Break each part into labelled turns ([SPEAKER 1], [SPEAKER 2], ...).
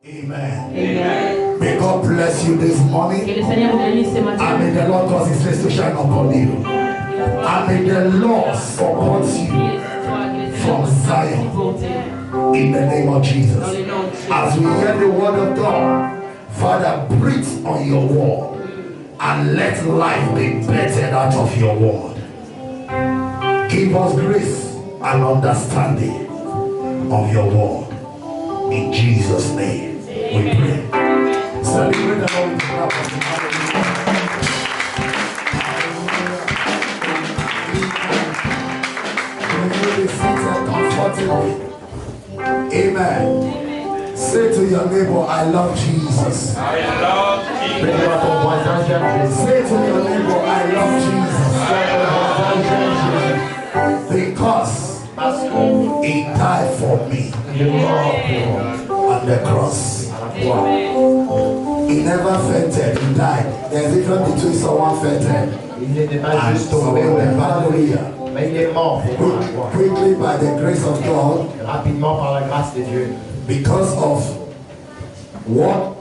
[SPEAKER 1] Amen.
[SPEAKER 2] Amen.
[SPEAKER 1] May God bless you this morning.
[SPEAKER 2] Que le Seigneur vous bénisse ce matin.
[SPEAKER 1] And may the Lord cause his face to shine upon you. And may the Lord support you from Zion. In the name of Jesus. As we hear the word of God, Father, breathe on your word. And let life be bettered out of your word. Give us grace and understanding of your word. In Jesus' name we pray. Celebrate the Lord with the clap of the Amen. Say to your neighbor, I love Jesus.
[SPEAKER 3] I love Jesus.
[SPEAKER 1] Say to your neighbor, I love Jesus. Because he died for me on the cross. He never fainted, he died. There's a difference between someone fainted and someone. Hallelujah.
[SPEAKER 4] Mais il est mort pour moi.
[SPEAKER 1] Quickly by the grace of God.
[SPEAKER 4] Rapidement par la grâce de Dieu.
[SPEAKER 1] Because of what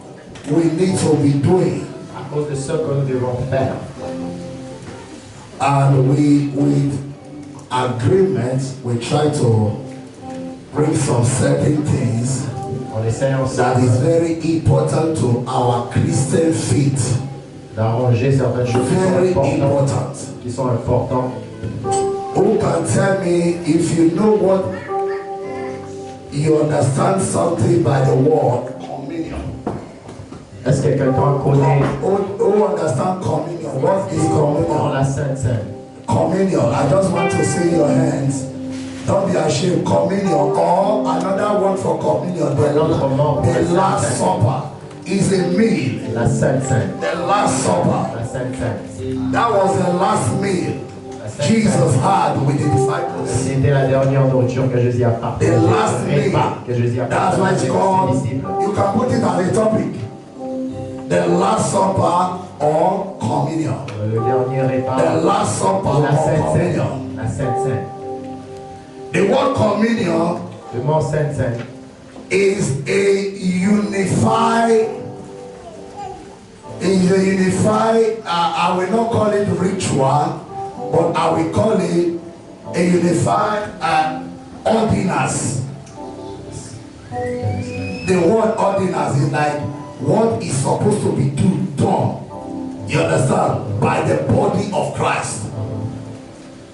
[SPEAKER 1] we need to be doing.
[SPEAKER 4] À cause de ce que nous devons faire.
[SPEAKER 1] And with agreement, we try to bring some certain things that is very important to our Christian faith.
[SPEAKER 4] D'arranger certaines choses
[SPEAKER 1] qui
[SPEAKER 4] sont importantes.
[SPEAKER 1] Who can tell me if you know what you understand something by the word communion?
[SPEAKER 4] Est-ce que quelqu'un connaît?
[SPEAKER 1] Who understand communion? What is communion?
[SPEAKER 4] La Sainte Seine.
[SPEAKER 1] Communion. I just want to see your hands. Don't be ashamed. Communion or another word for communion. The Last Supper is a meal.
[SPEAKER 4] La Sainte Seine.
[SPEAKER 1] The Last Supper.
[SPEAKER 4] La Sainte Seine.
[SPEAKER 1] That was the last meal Jesus had with the disciples.
[SPEAKER 4] C'était la dernière nourriture que Jésus a partagée.
[SPEAKER 1] The last meal.
[SPEAKER 4] Que Jésus a
[SPEAKER 1] That's why it's called. You can put it as a topic. The Last Supper or communion.
[SPEAKER 4] Le dernier repas.
[SPEAKER 1] The Last Supper or communion.
[SPEAKER 4] La Sainte Seine.
[SPEAKER 1] The word communion.
[SPEAKER 4] Le mot Sainte Seine.
[SPEAKER 1] Is a unified. I will not call it ritual, but I will call it a unified ordinance. The word ordinance is like what is supposed to be done. You understand? By the body of Christ.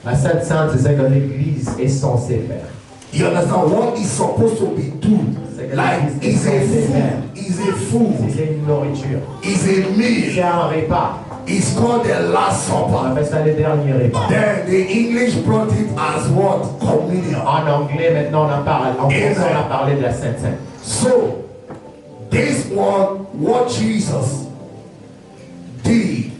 [SPEAKER 4] La Sainte Sainte, c'est ce que l'Église est censée faire.
[SPEAKER 1] You understand? What is supposed to be done? Like is a food. Is a food.
[SPEAKER 4] C'est une nourriture.
[SPEAKER 1] Is a meal.
[SPEAKER 4] C'est un repas.
[SPEAKER 1] It's called the Last Supper.
[SPEAKER 4] On appelle ça le dernier repas.
[SPEAKER 1] Then the English brought it as what? Communion.
[SPEAKER 4] En anglais, maintenant on a parlé. En français, on a parlé de la Sainte Seine.
[SPEAKER 1] So, this was what Jesus did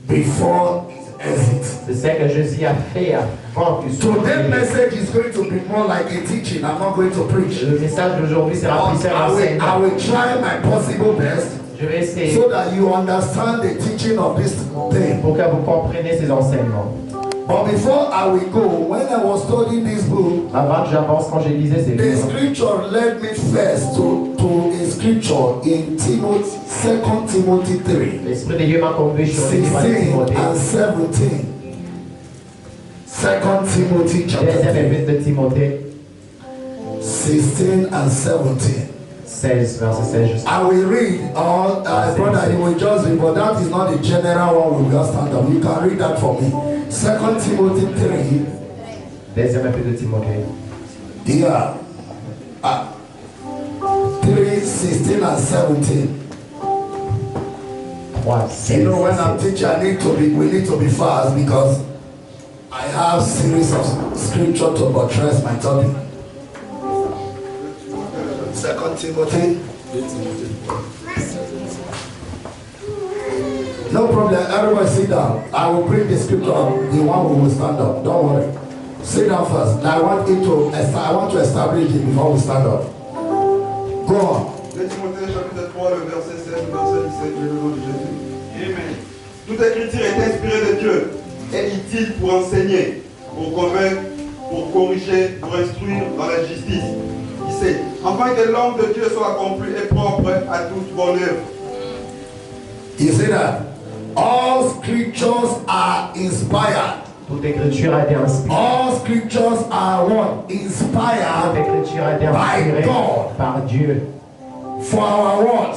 [SPEAKER 1] before his exit.
[SPEAKER 4] C'est ce que Jésus a fait avant que
[SPEAKER 1] So that message is going to be more like a teaching. I'm not going to preach.
[SPEAKER 4] Le message d'aujourd'hui sera plus un
[SPEAKER 1] I will try my possible best.
[SPEAKER 4] Je vais essayer.
[SPEAKER 1] So that you understand the teaching of this thing.
[SPEAKER 4] Pour que vous compreniez ces enseignements.
[SPEAKER 1] But before I will go, when I was studying this book,
[SPEAKER 4] avant que j'avance, quand j'ai lisé ces
[SPEAKER 1] the
[SPEAKER 4] livres,
[SPEAKER 1] scripture led me first to a scripture in Timothy, 2 Timothy 3.
[SPEAKER 4] L'Esprit de Dieu m'a conduit sur les
[SPEAKER 1] 16 and 17. 2 Timothy chapter 3.
[SPEAKER 4] de Timothée
[SPEAKER 1] 16 and 17.
[SPEAKER 4] 16, verset 16 jusqu'à.
[SPEAKER 1] I will read all, brother, you will just read, but that is not the general one we will stand up. You can read that for me. 2 Timothy 3.
[SPEAKER 4] Deuxième épître de Timothée.
[SPEAKER 1] Yeah. 3, 16 and 17.
[SPEAKER 4] 3, 16,
[SPEAKER 1] you know, when I'm teaching, we need to be fast because I have series of scripture to buttress my topic. 2 Timothy. No problem, everybody sit down. I will bring the scripture, the one who will stand up. Don't worry. Sit down first. I want to establish it before we stand up. Go on.
[SPEAKER 3] 2 Timothée chapitre 3, le verset 16, le verset 17, le nom de Jésus. Amen. Toute écriture est inspirée de Dieu et utile pour enseigner, pour convaincre, pour corriger, pour instruire dans la justice. Il sait, afin que l'homme de Dieu soit accompli et propre à toute bonne œuvre.
[SPEAKER 1] You see that? All scriptures are inspired.
[SPEAKER 4] Toute écriture a été inspirée.
[SPEAKER 1] All scriptures are what?
[SPEAKER 4] Toute
[SPEAKER 1] Inspired
[SPEAKER 4] écriture a été
[SPEAKER 1] by
[SPEAKER 4] inspirée
[SPEAKER 1] God.
[SPEAKER 4] par Dieu
[SPEAKER 1] For our what?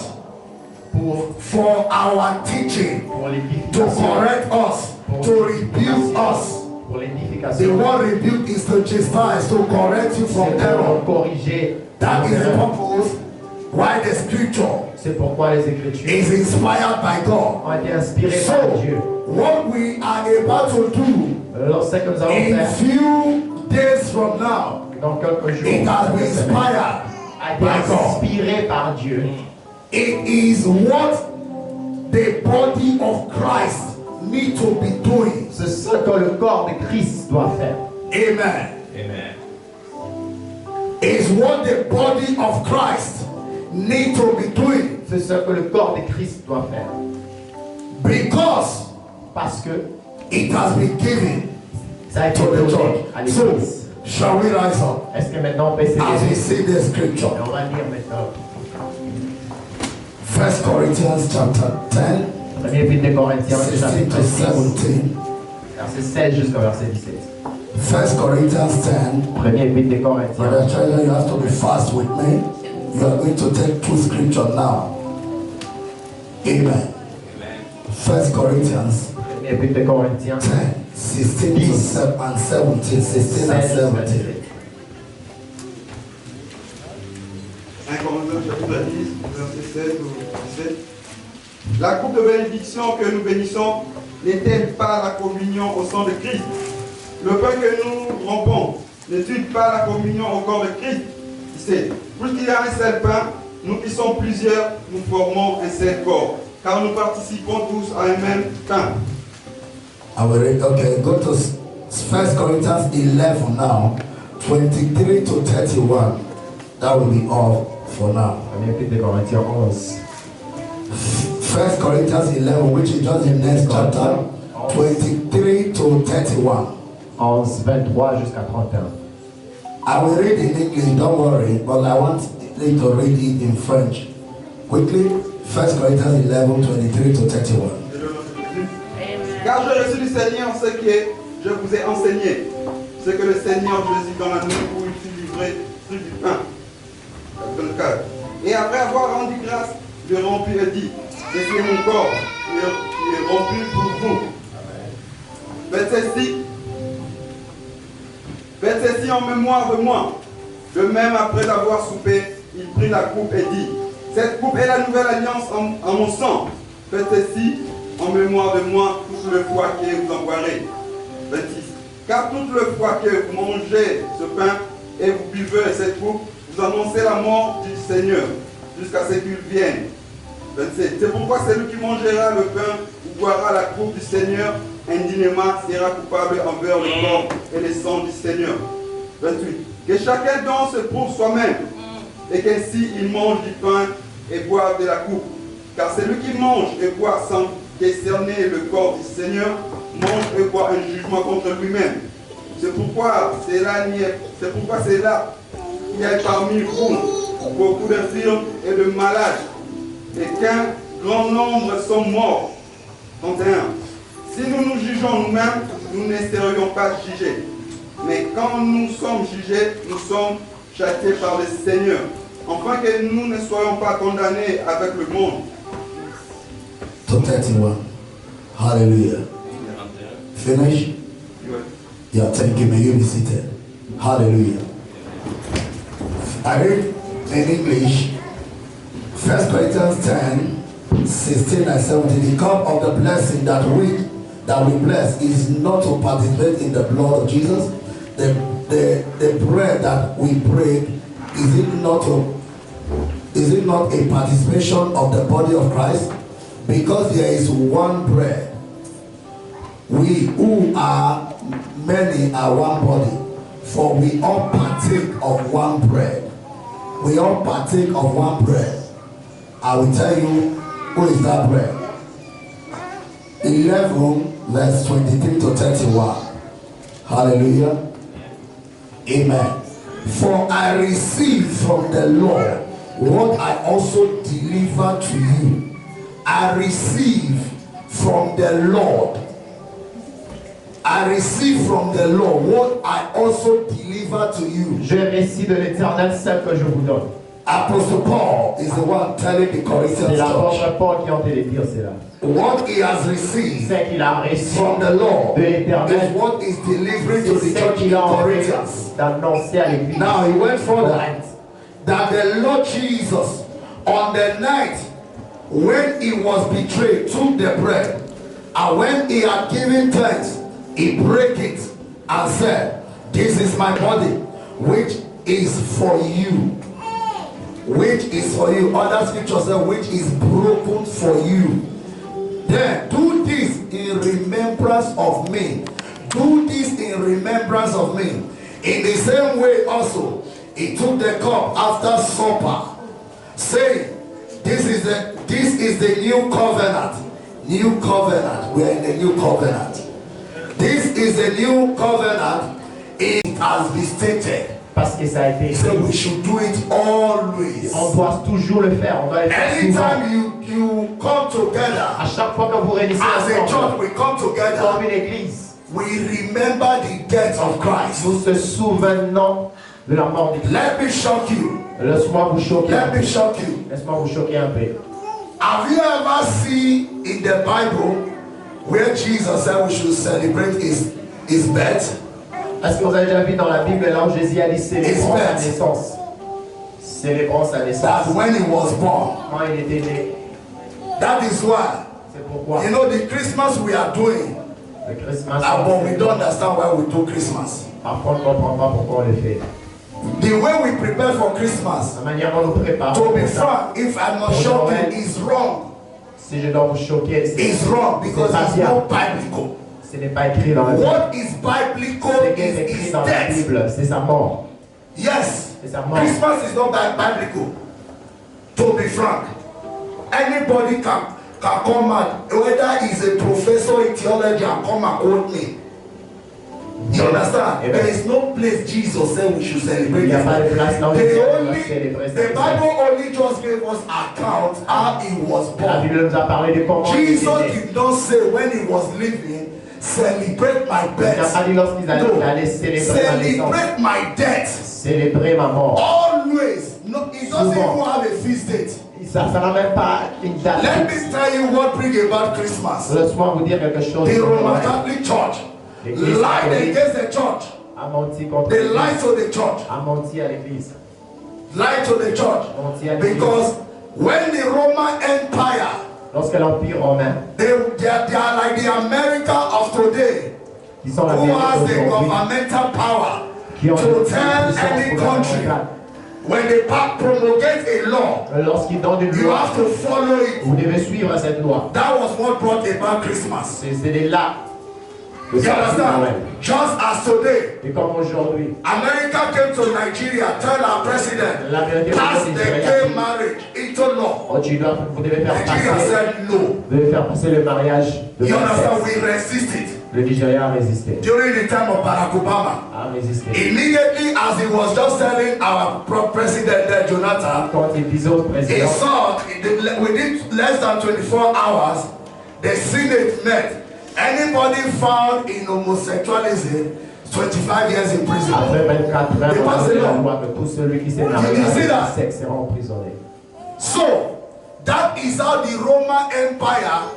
[SPEAKER 4] pour
[SPEAKER 1] For our teaching, to
[SPEAKER 4] l'édification.
[SPEAKER 1] correct us, to rebuke us.
[SPEAKER 4] Pour
[SPEAKER 1] The
[SPEAKER 4] l'édification.
[SPEAKER 1] word rebuke is to chastise, to correct you from
[SPEAKER 4] C'est
[SPEAKER 1] error.
[SPEAKER 4] pour corriger.
[SPEAKER 1] That is the purpose why the scripture
[SPEAKER 4] C'est pourquoi les écritures
[SPEAKER 1] is inspired by God.
[SPEAKER 4] ont été inspirées
[SPEAKER 1] So,
[SPEAKER 4] par Dieu.
[SPEAKER 1] what we are about to do
[SPEAKER 4] Lorsque nous allons
[SPEAKER 1] in
[SPEAKER 4] faire
[SPEAKER 1] few days from now,
[SPEAKER 4] dans quelques jours,
[SPEAKER 1] it has been inspired
[SPEAKER 4] a été
[SPEAKER 1] by God.
[SPEAKER 4] inspiré par Dieu.
[SPEAKER 1] It is what the body of Christ need to be doing.
[SPEAKER 4] C'est ce que le corps de Christ doit faire.
[SPEAKER 1] Amen.
[SPEAKER 4] Amen.
[SPEAKER 1] Is what the body of Christ need to be doing.
[SPEAKER 4] C'est ce que le corps de Christ doit faire.
[SPEAKER 1] Because
[SPEAKER 4] Parce que
[SPEAKER 1] it has been given
[SPEAKER 4] ça a été
[SPEAKER 1] to the
[SPEAKER 4] donné
[SPEAKER 1] church.
[SPEAKER 4] à
[SPEAKER 1] So,
[SPEAKER 4] l'église.
[SPEAKER 1] shall we rise up
[SPEAKER 4] Est-ce que maintenant on peut
[SPEAKER 1] as we
[SPEAKER 4] s'élever?
[SPEAKER 1] see the
[SPEAKER 4] Et
[SPEAKER 1] scripture?
[SPEAKER 4] on va lire maintenant.
[SPEAKER 1] 1 Corinthians chapter 10,
[SPEAKER 4] Premier épître des Corinthiens,
[SPEAKER 1] 16
[SPEAKER 4] chapitre
[SPEAKER 1] to
[SPEAKER 4] 6,
[SPEAKER 1] 17.
[SPEAKER 4] verset 16 jusqu'au verset 17.
[SPEAKER 1] 1 Corinthians 10.
[SPEAKER 4] Premier épître des Corinthiens.
[SPEAKER 1] Brother Trailer, you have to be fast with me. You are going to take two scripture now. Amen. 1 Corinthians
[SPEAKER 4] Premier épître des Corinthiens.
[SPEAKER 1] 10, 16 to 7 and 17. 16 and
[SPEAKER 4] 16
[SPEAKER 1] 17.
[SPEAKER 4] verset
[SPEAKER 3] 1 Corinthiens chapitre 10, verset 16 au 17. La coupe de bénédiction que nous bénissons n'est-elle pas la communion au sang de Christ? Le pain que nous rompons n'est-il pas la communion au corps de Christ? C'est, puisqu'il y a un seul pain, nous qui sommes plusieurs, nous formons un seul corps, car nous participons tous à un même pain.
[SPEAKER 1] I will read, okay, go to 1 Corinthians 11 now, 23 to 31. That will be all for now.
[SPEAKER 4] Premier épître des Corinthiens 11.
[SPEAKER 1] 1 Corinthians 11, which is just the next chapter, 23 to 31.
[SPEAKER 4] 11, 23 jusqu'à 31.
[SPEAKER 1] I will read in English, don't worry, but I want you to read it in French. Quickly, 1 Corinthians 11, 23 to 31.
[SPEAKER 3] Car j'ai reçu du Seigneur ce que je vous ai enseigné, ce que le Seigneur Jésus dans la nuit où il fut livré prit du pain. 24. Et après avoir rendu grâce, je rompis et dit, ceci est mon corps, qui est rompu pour vous. Faites ceci en mémoire de moi. De même, après avoir soupé, il prit la coupe et dit, cette coupe est la nouvelle alliance en mon sang. Faites ceci en mémoire de moi toute le fois que vous en boirez. 26. Car toute le fois que vous mangez ce pain et vous buvez cette coupe, vous annoncez la mort du Seigneur jusqu'à ce qu'il vienne. 27. C'est pourquoi celui qui mangera le pain ou boira la coupe du Seigneur indignement sera coupable envers le corps et le sang du Seigneur. 28. Que chacun donc se prouve soi-même et qu'ainsi il mange du pain et boive de la coupe. Car celui qui mange et boit sans discerner le corps du Seigneur mange et boit un jugement contre lui-même. C'est pourquoi c'est là qu'il y a parmi vous beaucoup d'infirmes et de malades, et qu'un grand nombre sont morts. 31. Si nous nous jugeons nous-mêmes, nous ne serions pas jugés. Mais quand nous sommes jugés, nous sommes châtiés par le Seigneur, afin que nous ne soyons pas condamnés avec le monde.
[SPEAKER 1] To 31. Hallelujah. Finish? Yeah, thank you. May you be seated. Hallelujah. I read in English, 1 Corinthians 10, 16 and 17. The cup of the blessing that we bless is not to participate in the blood of Jesus. The bread that we break, is it not a participation of the body of Christ? Because there is one bread. We who are many are one body, for we all partake of one bread. We all partake of one bread. I will tell you who is that bread. 11 verse 23 to 31. Hallelujah. Amen. For I received from the Lord what I also delivered to you. I received from the Lord. I received from the Lord what I also delivered to you.
[SPEAKER 4] Je récite de l'Éternel ce que je vous donne.
[SPEAKER 1] Apostle Paul is the one telling the Corinthians
[SPEAKER 4] C'est
[SPEAKER 1] church
[SPEAKER 4] l'apôtre Paul qui est en train de dire cela.
[SPEAKER 1] what he has received
[SPEAKER 4] C'est qu'il a reçu
[SPEAKER 1] from the Lord
[SPEAKER 4] de
[SPEAKER 1] is
[SPEAKER 4] l'Éternel.
[SPEAKER 1] what is delivering to
[SPEAKER 4] C'est
[SPEAKER 1] the
[SPEAKER 4] ce
[SPEAKER 1] church in
[SPEAKER 4] qu'il a envoyé
[SPEAKER 1] Corinthians.
[SPEAKER 4] d'annoncer à l'église.
[SPEAKER 1] Now he went further
[SPEAKER 4] Corinthe.
[SPEAKER 1] that the Lord Jesus on the night when he was betrayed took the bread, and when he had given thanks he broke it and said, this is my body which is for you, which is for you. Other scriptures say which is broken for you. Then do this in remembrance of me. Do this in remembrance of me. In the same way also he took the cup after supper, saying, this is the new covenant. New covenant. We are in the new covenant. This is the new covenant. It has been stated.
[SPEAKER 4] Parce que ça a été
[SPEAKER 1] So
[SPEAKER 4] écrit.
[SPEAKER 1] we should do it always.
[SPEAKER 4] On doit toujours le faire. On doit le faire souvent.
[SPEAKER 1] Anytime you come together
[SPEAKER 4] À chaque fois que vous réunissez
[SPEAKER 1] as a church,
[SPEAKER 4] ensemble,
[SPEAKER 1] we come
[SPEAKER 4] comme
[SPEAKER 1] together.
[SPEAKER 4] une église,
[SPEAKER 1] We remember the death of Christ.
[SPEAKER 4] nous se souvenons de la mort du Christ.
[SPEAKER 1] Let me shock you.
[SPEAKER 4] Laisse-moi vous choquer un
[SPEAKER 1] Let
[SPEAKER 4] peu.
[SPEAKER 1] me shock you.
[SPEAKER 4] Laisse-moi vous choquer un peu.
[SPEAKER 1] Have you ever seen in the Bible where Jesus said we should celebrate his birth?
[SPEAKER 4] Est-ce que vous avez déjà vu dans la Bible là où Jésus a dit célébrons sa
[SPEAKER 1] It's
[SPEAKER 4] naissance? Célébrons sa
[SPEAKER 1] That
[SPEAKER 4] naissance.
[SPEAKER 1] when he was born.
[SPEAKER 4] Quand il était né.
[SPEAKER 1] That is why,
[SPEAKER 4] C'est pourquoi
[SPEAKER 1] you know, the Christmas we are doing,
[SPEAKER 4] le Christmas.
[SPEAKER 1] but we don't understand why we do Christmas.
[SPEAKER 4] Parfois on ne comprend pas pourquoi on le fait.
[SPEAKER 1] The way we prepare for Christmas,
[SPEAKER 4] La manière dont nous préparons.
[SPEAKER 1] to be
[SPEAKER 4] pour ça,
[SPEAKER 1] frank, if I'm not shocking, is wrong.
[SPEAKER 4] si je dois vous choquer,
[SPEAKER 1] It's wrong because it's not biblical.
[SPEAKER 4] ce n'est pas écrit dans la Bible.
[SPEAKER 1] What is biblical
[SPEAKER 4] Ce qui est écrit
[SPEAKER 1] is
[SPEAKER 4] dans la
[SPEAKER 1] death.
[SPEAKER 4] Bible, c'est sa mort.
[SPEAKER 1] Yes,
[SPEAKER 4] C'est sa mort.
[SPEAKER 1] Christmas is not that biblical. To be frank, anybody can come out, whether he's a professor in theology, and come and quote me. You understand?
[SPEAKER 4] Amen.
[SPEAKER 1] There is no place Jesus said we should celebrate.
[SPEAKER 4] Il n'y a pas de place là où
[SPEAKER 1] The
[SPEAKER 4] Jésus
[SPEAKER 1] only,
[SPEAKER 4] doit célébrer sa
[SPEAKER 1] the
[SPEAKER 4] naissance.
[SPEAKER 1] Bible only just gave us account how he was
[SPEAKER 4] La
[SPEAKER 1] born.
[SPEAKER 4] Bible nous a parlé de comment il
[SPEAKER 1] Jesus
[SPEAKER 4] était né.
[SPEAKER 1] did not say when he was living, celebrate my
[SPEAKER 4] Il n'a pas
[SPEAKER 1] birth.
[SPEAKER 4] dit lorsqu'il allait célébrer ma naissance.
[SPEAKER 1] Celebrate my death.
[SPEAKER 4] Célébrer ma mort.
[SPEAKER 1] Always. No, it doesn't
[SPEAKER 4] Souvent.
[SPEAKER 1] even have a feast date.
[SPEAKER 4] Ça n'a même pas une date.
[SPEAKER 1] Let me tell you what bring about Christmas.
[SPEAKER 4] Laisse-moi vous dire quelque chose.
[SPEAKER 1] The
[SPEAKER 4] sur
[SPEAKER 1] Roman
[SPEAKER 4] Noël.
[SPEAKER 1] Catholic Church
[SPEAKER 4] L'Église
[SPEAKER 1] lied
[SPEAKER 4] catholique
[SPEAKER 1] against the church.
[SPEAKER 4] a menti contre
[SPEAKER 1] They
[SPEAKER 4] l'Église.
[SPEAKER 1] lied to the church.
[SPEAKER 4] A menti à l'Église.
[SPEAKER 1] Lied to the church.
[SPEAKER 4] Menti à l'Église.
[SPEAKER 1] Because when the Roman Empire,
[SPEAKER 4] Lorsque l'Empire romain,
[SPEAKER 1] they are like the America of today,
[SPEAKER 4] qui sont la
[SPEAKER 1] who has the
[SPEAKER 4] vérité aujourd'hui,
[SPEAKER 1] governmental power
[SPEAKER 4] qui ont
[SPEAKER 1] to
[SPEAKER 4] une
[SPEAKER 1] tell
[SPEAKER 4] puissance
[SPEAKER 1] any country
[SPEAKER 4] gouvernementale.
[SPEAKER 1] when they promulgate a law,
[SPEAKER 4] Lorsqu'ils donnent une
[SPEAKER 1] you
[SPEAKER 4] loi,
[SPEAKER 1] have to follow it.
[SPEAKER 4] vous devez suivre cette loi.
[SPEAKER 1] That was what brought about Christmas.
[SPEAKER 4] C'est là.
[SPEAKER 1] You understand? Just as today,
[SPEAKER 4] Et comme aujourd'hui,
[SPEAKER 1] America came to Nigeria, tell our president,
[SPEAKER 4] l'Amérique
[SPEAKER 1] pass the gay marriage into law.
[SPEAKER 4] vous devez faire
[SPEAKER 1] Nigeria
[SPEAKER 4] passer,
[SPEAKER 1] said no.
[SPEAKER 4] vous devez faire passer le mariage de
[SPEAKER 1] You understand?
[SPEAKER 4] sexe.
[SPEAKER 1] We resisted
[SPEAKER 4] Le Nigeria a résisté.
[SPEAKER 1] during the time of Barack Obama.
[SPEAKER 4] A résisté.
[SPEAKER 1] Immediately as he was just telling our president there, Jonathan,
[SPEAKER 4] Quand il disait au
[SPEAKER 1] he
[SPEAKER 4] président,
[SPEAKER 1] saw within less than 24 hours, the Senate met. Anybody found in homosexualism, 25 years in prison.
[SPEAKER 4] après 24 heures,
[SPEAKER 1] They
[SPEAKER 4] on a
[SPEAKER 1] passed
[SPEAKER 4] fait
[SPEAKER 1] the
[SPEAKER 4] la
[SPEAKER 1] law.
[SPEAKER 4] loi que tout celui qui s'est marié
[SPEAKER 1] You see
[SPEAKER 4] avec
[SPEAKER 1] that?
[SPEAKER 4] le sexe sera emprisonné.
[SPEAKER 1] So that is how the Roman Empire,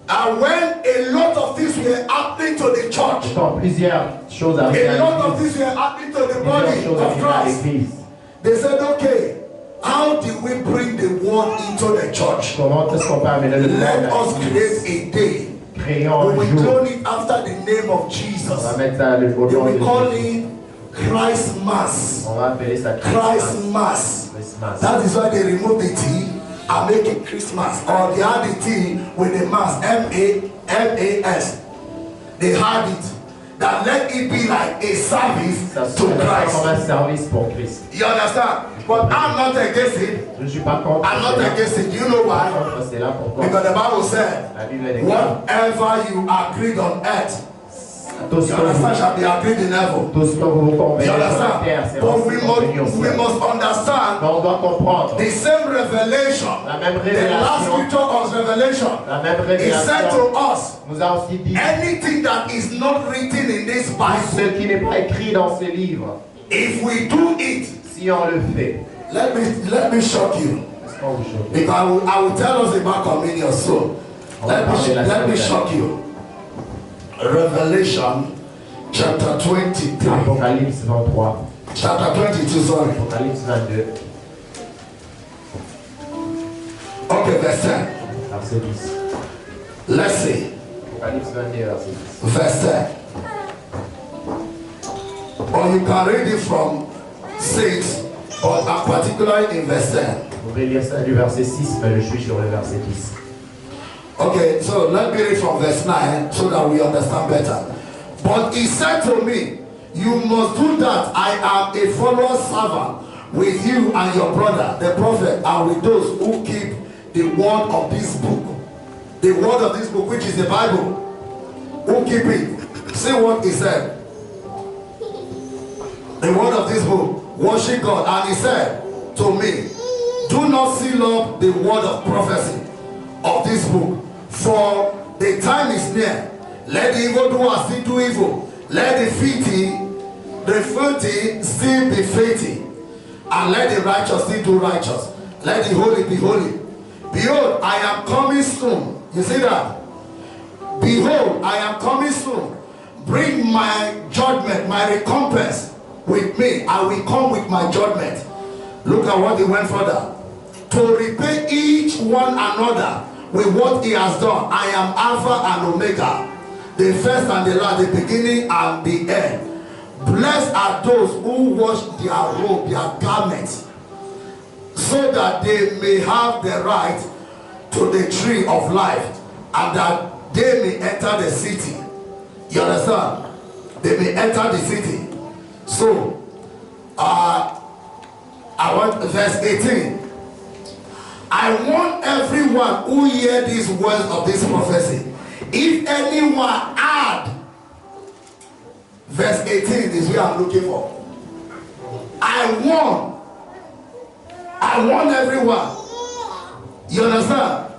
[SPEAKER 1] and when a lot of things were happening to the church,
[SPEAKER 4] Quand plusieurs choses arrivent
[SPEAKER 1] a
[SPEAKER 4] à
[SPEAKER 1] lot of
[SPEAKER 4] l'église,
[SPEAKER 1] things were happening to the
[SPEAKER 4] plusieurs
[SPEAKER 1] body
[SPEAKER 4] choses
[SPEAKER 1] of
[SPEAKER 4] arrivent à
[SPEAKER 1] Christ.
[SPEAKER 4] l'église.
[SPEAKER 1] They said, okay, how do we bring the word into the church?
[SPEAKER 4] Comment est-ce qu'on peut amener le
[SPEAKER 1] Let
[SPEAKER 4] monde
[SPEAKER 1] us
[SPEAKER 4] à l'église?
[SPEAKER 1] create a day.
[SPEAKER 4] Créons
[SPEAKER 1] We
[SPEAKER 4] un
[SPEAKER 1] will
[SPEAKER 4] jour.
[SPEAKER 1] clone it after the name of
[SPEAKER 4] On
[SPEAKER 1] Jesus.
[SPEAKER 4] va mettre ça au
[SPEAKER 1] We
[SPEAKER 4] nom de
[SPEAKER 1] will call
[SPEAKER 4] Jésus.
[SPEAKER 1] it Christmas.
[SPEAKER 4] On va appeler ça
[SPEAKER 1] Christmas.
[SPEAKER 4] Christmas.
[SPEAKER 1] That is why they remove the T and make it Christmas. Or they add the T with the mass, M-A-M-A-S. They had it. That let it be like a service
[SPEAKER 4] Ça
[SPEAKER 1] to
[SPEAKER 4] sera comme
[SPEAKER 1] Christ.
[SPEAKER 4] un service pour Christ.
[SPEAKER 1] You understand? But I'm not against it.
[SPEAKER 4] Je ne suis pas contre.
[SPEAKER 1] I'm not against it. Do you know why?
[SPEAKER 4] Contre cela pourquoi?
[SPEAKER 1] Because the Bible said,
[SPEAKER 4] La Bible est claire.
[SPEAKER 1] whatever you agreed on earth
[SPEAKER 4] Tout ce
[SPEAKER 1] You
[SPEAKER 4] que
[SPEAKER 1] understand
[SPEAKER 4] vous,
[SPEAKER 1] shall be agreed in heaven.
[SPEAKER 4] tout ce que vous
[SPEAKER 1] You
[SPEAKER 4] convenez sur la terre,
[SPEAKER 1] understand?
[SPEAKER 4] c'est
[SPEAKER 1] But
[SPEAKER 4] aussi convenu au
[SPEAKER 1] we
[SPEAKER 4] ciel.
[SPEAKER 1] must understand
[SPEAKER 4] Mais on doit comprendre
[SPEAKER 1] the same revelation.
[SPEAKER 4] la même
[SPEAKER 1] The last
[SPEAKER 4] révélation.
[SPEAKER 1] scripture of Revelation.
[SPEAKER 4] La même
[SPEAKER 1] He said
[SPEAKER 4] révélation
[SPEAKER 1] to us,
[SPEAKER 4] nous a aussi dit
[SPEAKER 1] anything that is not written in this Bible,
[SPEAKER 4] ce qui n'est pas écrit dans ce livre,
[SPEAKER 1] if we do it,
[SPEAKER 4] si on le fait,
[SPEAKER 1] let me shock you.
[SPEAKER 4] est-ce qu'on vous choque?
[SPEAKER 1] Because I will tell us about communion soon. Let me shock you. Revelation chapter 23.
[SPEAKER 4] Apocalypse 23.
[SPEAKER 1] Chapter 22, sorry.
[SPEAKER 4] Apocalypse 22.
[SPEAKER 1] Okay, verse 10.
[SPEAKER 4] Verset 10.
[SPEAKER 1] Let's see.
[SPEAKER 4] Apocalypse 22, verset 10.
[SPEAKER 1] Verse 10. Or you can read it from 6, but I'm particularly in verse 10.
[SPEAKER 4] Vous pouvez lire ça du verset 6, mais je suis sur le verset 10.
[SPEAKER 1] Okay, so let me read from verse 9 so that we understand better. But he said to me, you must do that. I am a follower servant with you and your brother, the prophet, and with those who keep the word of this book. The word of this book, which is the Bible. Who keep it? See what he said. The word of this book. Worship God. And he said to me, do not seal up the word of prophecy of this book, for the time is near. Let the evildoer still do evil. Let the filthy still be filthy. And let the righteous still do righteous. Let the holy be holy. Behold, I am coming soon. You see that? Behold, I am coming soon. Bring my judgment, my recompense with me. I will come with my judgment. Look at what he went further. To repay each one another with what he has done. I am Alpha and Omega, the first and the last, the beginning and the end. Blessed are those who wash their robe, their garments, so that they may have the right to the tree of life, and that they may enter the city. You understand? They may enter the city. So, I want verse 18. I want everyone who hear these words of this prophecy, if anyone add, verse 18 is where I'm looking for. I want everyone, you understand,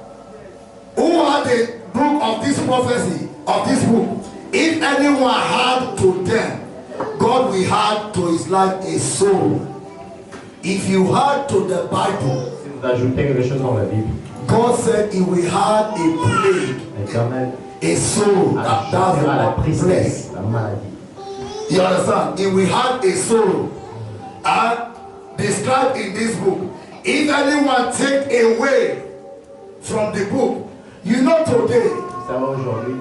[SPEAKER 1] who had the book of this prophecy, of this book, if anyone had to them, God will add to his life a soul. If you had to the Bible,
[SPEAKER 4] D'ajouter quelque chose dans la Bible.
[SPEAKER 1] God said he will have a plague,
[SPEAKER 4] L'Éternel
[SPEAKER 1] a soul that does
[SPEAKER 4] ajoutera la
[SPEAKER 1] not plague.
[SPEAKER 4] tristesse, la maladie.
[SPEAKER 1] You understand? He will have a soul, and described in this book. If anyone take away from the book, you know today,
[SPEAKER 4] Ça va aujourd'hui.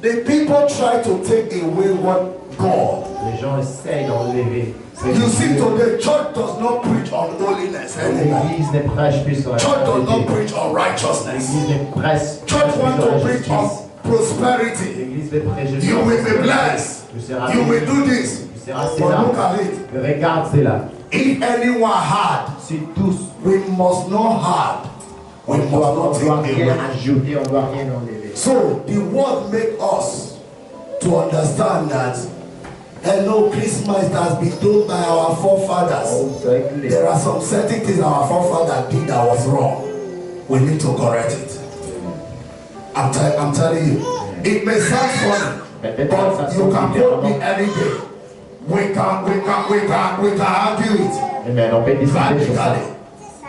[SPEAKER 1] the people try to take away what God.
[SPEAKER 4] Les gens essayent d'enlever.
[SPEAKER 1] You see today, church does not preach on holiness anymore.
[SPEAKER 4] L'Église ne prêche plus sur la
[SPEAKER 1] Church does not
[SPEAKER 4] sainteté.
[SPEAKER 1] preach on righteousness.
[SPEAKER 4] L'Église ne prêche
[SPEAKER 1] Church
[SPEAKER 4] plus
[SPEAKER 1] wants
[SPEAKER 4] sur la
[SPEAKER 1] to preach
[SPEAKER 4] justice.
[SPEAKER 1] on prosperity.
[SPEAKER 4] L'Église veut prêcher
[SPEAKER 1] You
[SPEAKER 4] sur
[SPEAKER 1] will
[SPEAKER 4] la
[SPEAKER 1] be blessed.
[SPEAKER 4] Tu seras
[SPEAKER 1] You will
[SPEAKER 4] béni.
[SPEAKER 1] do this.
[SPEAKER 4] Tu seras
[SPEAKER 1] But look
[SPEAKER 4] cela.
[SPEAKER 1] at it.
[SPEAKER 4] Regarde cela.
[SPEAKER 1] If anyone had,
[SPEAKER 4] Si tous,
[SPEAKER 1] we must not have. We
[SPEAKER 4] on
[SPEAKER 1] must
[SPEAKER 4] doit
[SPEAKER 1] not take
[SPEAKER 4] rien
[SPEAKER 1] away.
[SPEAKER 4] ajouter, on doit rien enlever.
[SPEAKER 1] So the word make us to understand that hello, Christmas has been done by our forefathers. There are some certain things our forefathers did that was wrong. We need to correct it. I'm telling you. It may sound funny, but you can quote me any day. We can argue it.
[SPEAKER 4] Amen. On peut discuter sur ça.
[SPEAKER 1] Radically.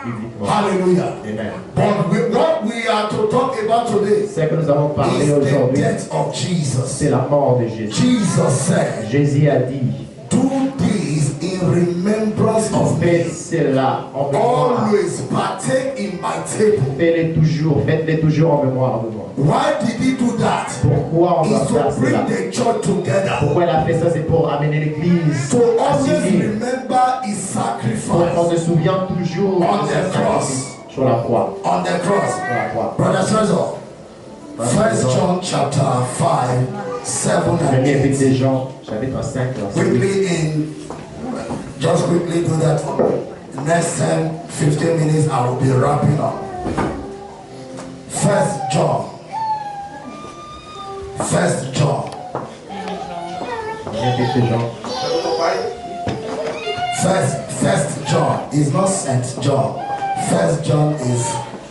[SPEAKER 4] Bibliquement.
[SPEAKER 1] Hallelujah.
[SPEAKER 4] Amen.
[SPEAKER 1] But what we are to talk about today
[SPEAKER 4] Ce que nous allons parler
[SPEAKER 1] is the
[SPEAKER 4] aujourd'hui,
[SPEAKER 1] death of Jesus.
[SPEAKER 4] c'est la mort de Jésus.
[SPEAKER 1] Jesus said,
[SPEAKER 4] Jésus a dit,
[SPEAKER 1] do this in remembrance of
[SPEAKER 4] faites
[SPEAKER 1] me.
[SPEAKER 4] cela en mémoire.
[SPEAKER 1] Always partake in my table.
[SPEAKER 4] Faites-les toujours en mémoire de moi.
[SPEAKER 1] Why did he do that?
[SPEAKER 4] Pourquoi on doit
[SPEAKER 1] It's
[SPEAKER 4] faire
[SPEAKER 1] to
[SPEAKER 4] cela?
[SPEAKER 1] bring the church together.
[SPEAKER 4] Pourquoi il a fait ça? C'est pour amener l'église
[SPEAKER 1] To
[SPEAKER 4] à
[SPEAKER 1] always
[SPEAKER 4] s'unir.
[SPEAKER 1] remember his
[SPEAKER 4] Pour qu'on
[SPEAKER 1] sacrifice
[SPEAKER 4] se souvienne toujours de
[SPEAKER 1] On
[SPEAKER 4] son
[SPEAKER 1] the cross.
[SPEAKER 4] sacrifice sur la croix.
[SPEAKER 1] on the cross.
[SPEAKER 4] Sur la croix.
[SPEAKER 1] Brother Trezor, 1 John chapter 5, 7 and
[SPEAKER 4] Premier épître
[SPEAKER 1] 8.
[SPEAKER 4] de Jean, chapitre 5, verset 8.
[SPEAKER 1] Quickly just quickly do that. Next 10, 15 minutes, I will be wrapping up. 1 John.
[SPEAKER 4] de Jean.
[SPEAKER 1] First John is not Saint John. First John is,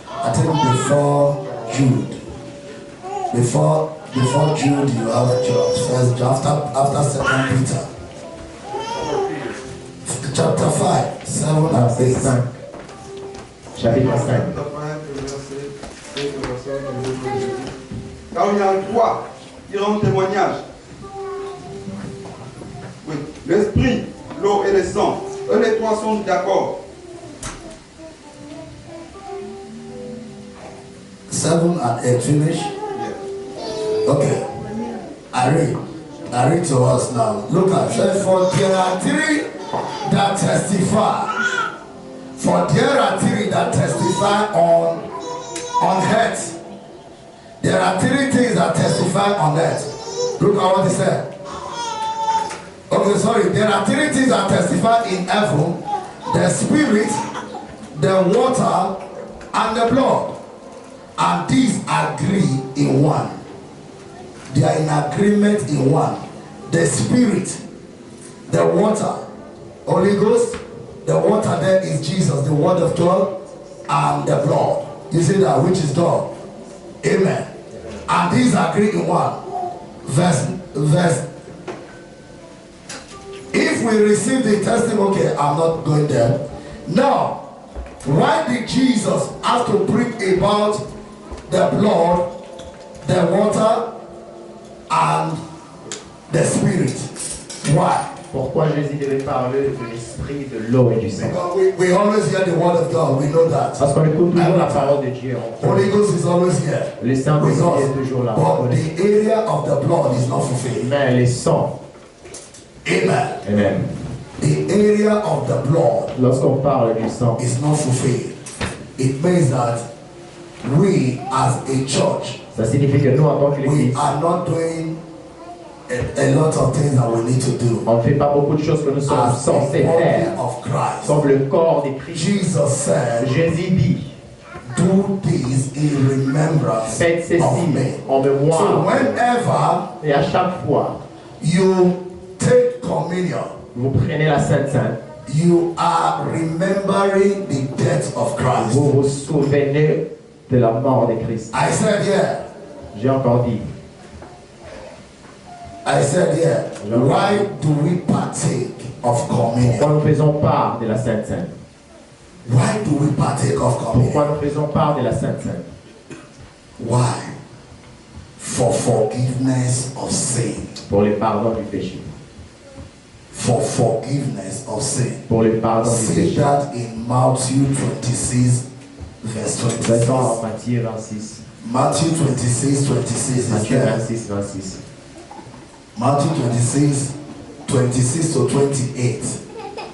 [SPEAKER 1] I think, before Jude. Before Jude, you have John. First John after 2 Peter. Chapter 5, 7 and 8.
[SPEAKER 4] 5. Chapitre 5.
[SPEAKER 3] Car il y a un droit qui rend témoignage. Oui. L'esprit, l'eau et le sang, eux les trois sont d'accord.
[SPEAKER 1] 7 and 8 finish. Okay. I read to us now. Look at it. For there are three that testify. For there are three that testify on earth. There are three things that testify on earth. Look at what he said. Okay, sorry. There are three things that testify in heaven: the spirit, the water, and the blood. And these agree in one. They are in agreement in one. The spirit, the water, Holy Ghost, the water there is Jesus, the word of God, and the blood. You see that, which is God. Amen. And these agree in one. Verse. If we receive the testimony, okay, I'm not going there. Now, why did Jesus have to bring about the blood, the water, and the spirit? Why?
[SPEAKER 4] Pourquoi Jésus devait parler de l'esprit, de l'eau et du sang?
[SPEAKER 1] Because we always hear the word of God, we know that.
[SPEAKER 4] Parce qu'on écoute toujours la parole de Dieu.
[SPEAKER 1] Holy Ghost is always here.
[SPEAKER 4] Le Saint-Esprit est toujours là.
[SPEAKER 1] But the area of the blood is not fulfilled.
[SPEAKER 4] Mais les sangs.
[SPEAKER 1] Amen.
[SPEAKER 4] Amen.
[SPEAKER 1] The area of the blood
[SPEAKER 4] Lorsqu'on parle du sang,
[SPEAKER 1] is not fulfilled. It means that we as a church,
[SPEAKER 4] ça signifie que nous, en tant
[SPEAKER 1] we
[SPEAKER 4] qu'Église,
[SPEAKER 1] are not doing a lot of things that we need to do.
[SPEAKER 4] on ne fait pas beaucoup de choses que nous sommes
[SPEAKER 1] As the
[SPEAKER 4] censés
[SPEAKER 1] body
[SPEAKER 4] faire.
[SPEAKER 1] of Christ.
[SPEAKER 4] Comme le corps des Christ.
[SPEAKER 1] Jesus said,
[SPEAKER 4] Jésus dit,
[SPEAKER 1] do this in remembrance
[SPEAKER 4] faites ceci
[SPEAKER 1] of me.
[SPEAKER 4] en
[SPEAKER 1] So
[SPEAKER 4] mémoire.
[SPEAKER 1] whenever
[SPEAKER 4] Et à chaque fois,
[SPEAKER 1] you take communion,
[SPEAKER 4] vous prenez la Sainte Sainte,
[SPEAKER 1] you are remembering the death of Christ.
[SPEAKER 4] vous vous souvenez de la mort de Christ.
[SPEAKER 1] I said, yeah.
[SPEAKER 4] J'ai encore dit,
[SPEAKER 1] I said, yeah. Why do we partake of
[SPEAKER 4] pourquoi
[SPEAKER 1] communion?
[SPEAKER 4] nous faisons part de la Sainte Sainte?
[SPEAKER 1] Why do we partake of communion?
[SPEAKER 4] Pourquoi nous faisons part de la Sainte Sainte?
[SPEAKER 1] Why? For forgiveness of sin.
[SPEAKER 4] Pour le pardon du péché.
[SPEAKER 1] For forgiveness of sin.
[SPEAKER 4] Pour le pardon du
[SPEAKER 1] See
[SPEAKER 4] péché.
[SPEAKER 1] that in Matthew 26, verse
[SPEAKER 4] Nous allons
[SPEAKER 1] 26.
[SPEAKER 4] en Matthieu 26.
[SPEAKER 1] Matthew 26, 26 is
[SPEAKER 4] Matthieu
[SPEAKER 1] there.
[SPEAKER 4] 26, 26.
[SPEAKER 1] Matthew 26, 26 to 28.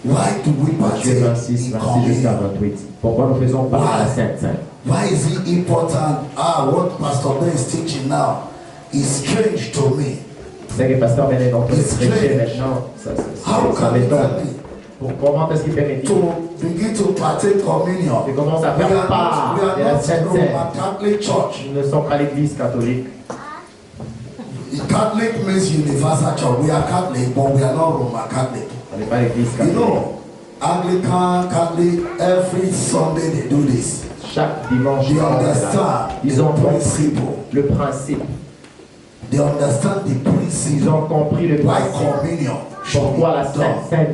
[SPEAKER 1] Why do we
[SPEAKER 4] Matthieu
[SPEAKER 1] partake
[SPEAKER 4] 26,
[SPEAKER 1] in
[SPEAKER 4] 26 jusqu'à
[SPEAKER 1] communion?
[SPEAKER 4] 28. Pourquoi nous faisons part de la Sainte Sainte?
[SPEAKER 1] Why is it important? What Pastor Ben is teaching now is strange to me.
[SPEAKER 4] C'est que Pasteur Benet donc
[SPEAKER 1] It's
[SPEAKER 4] prêcher
[SPEAKER 1] strange.
[SPEAKER 4] maintenant.
[SPEAKER 1] How
[SPEAKER 4] Ça
[SPEAKER 1] can you
[SPEAKER 4] m'étonne.
[SPEAKER 1] tell me
[SPEAKER 4] Pour comment est-ce qu'il permet
[SPEAKER 1] to begin to partake communion?
[SPEAKER 4] Il commence à
[SPEAKER 1] We
[SPEAKER 4] faire
[SPEAKER 1] are
[SPEAKER 4] part
[SPEAKER 1] not, we are
[SPEAKER 4] de la
[SPEAKER 1] not
[SPEAKER 4] Sainte
[SPEAKER 1] Roman
[SPEAKER 4] Sainte.
[SPEAKER 1] Catholic Church.
[SPEAKER 4] Nous ne sommes pas l'église catholique.
[SPEAKER 1] Catholic means universal church. We are Catholic, but we are not Roman Catholic.
[SPEAKER 4] On n'est pas l'église
[SPEAKER 1] You
[SPEAKER 4] catholique.
[SPEAKER 1] know, Anglican, Catholic, every Sunday they do this.
[SPEAKER 4] Chaque dimanche,
[SPEAKER 1] They
[SPEAKER 4] ils font cela.
[SPEAKER 1] understand
[SPEAKER 4] Ils ont
[SPEAKER 1] the
[SPEAKER 4] compris
[SPEAKER 1] principle.
[SPEAKER 4] le principe.
[SPEAKER 1] They understand the
[SPEAKER 4] Ils
[SPEAKER 1] principle.
[SPEAKER 4] ont compris le
[SPEAKER 1] Why
[SPEAKER 4] principe.
[SPEAKER 1] communion should
[SPEAKER 4] Pourquoi la
[SPEAKER 1] be
[SPEAKER 4] Sainte
[SPEAKER 1] done.
[SPEAKER 4] Sainte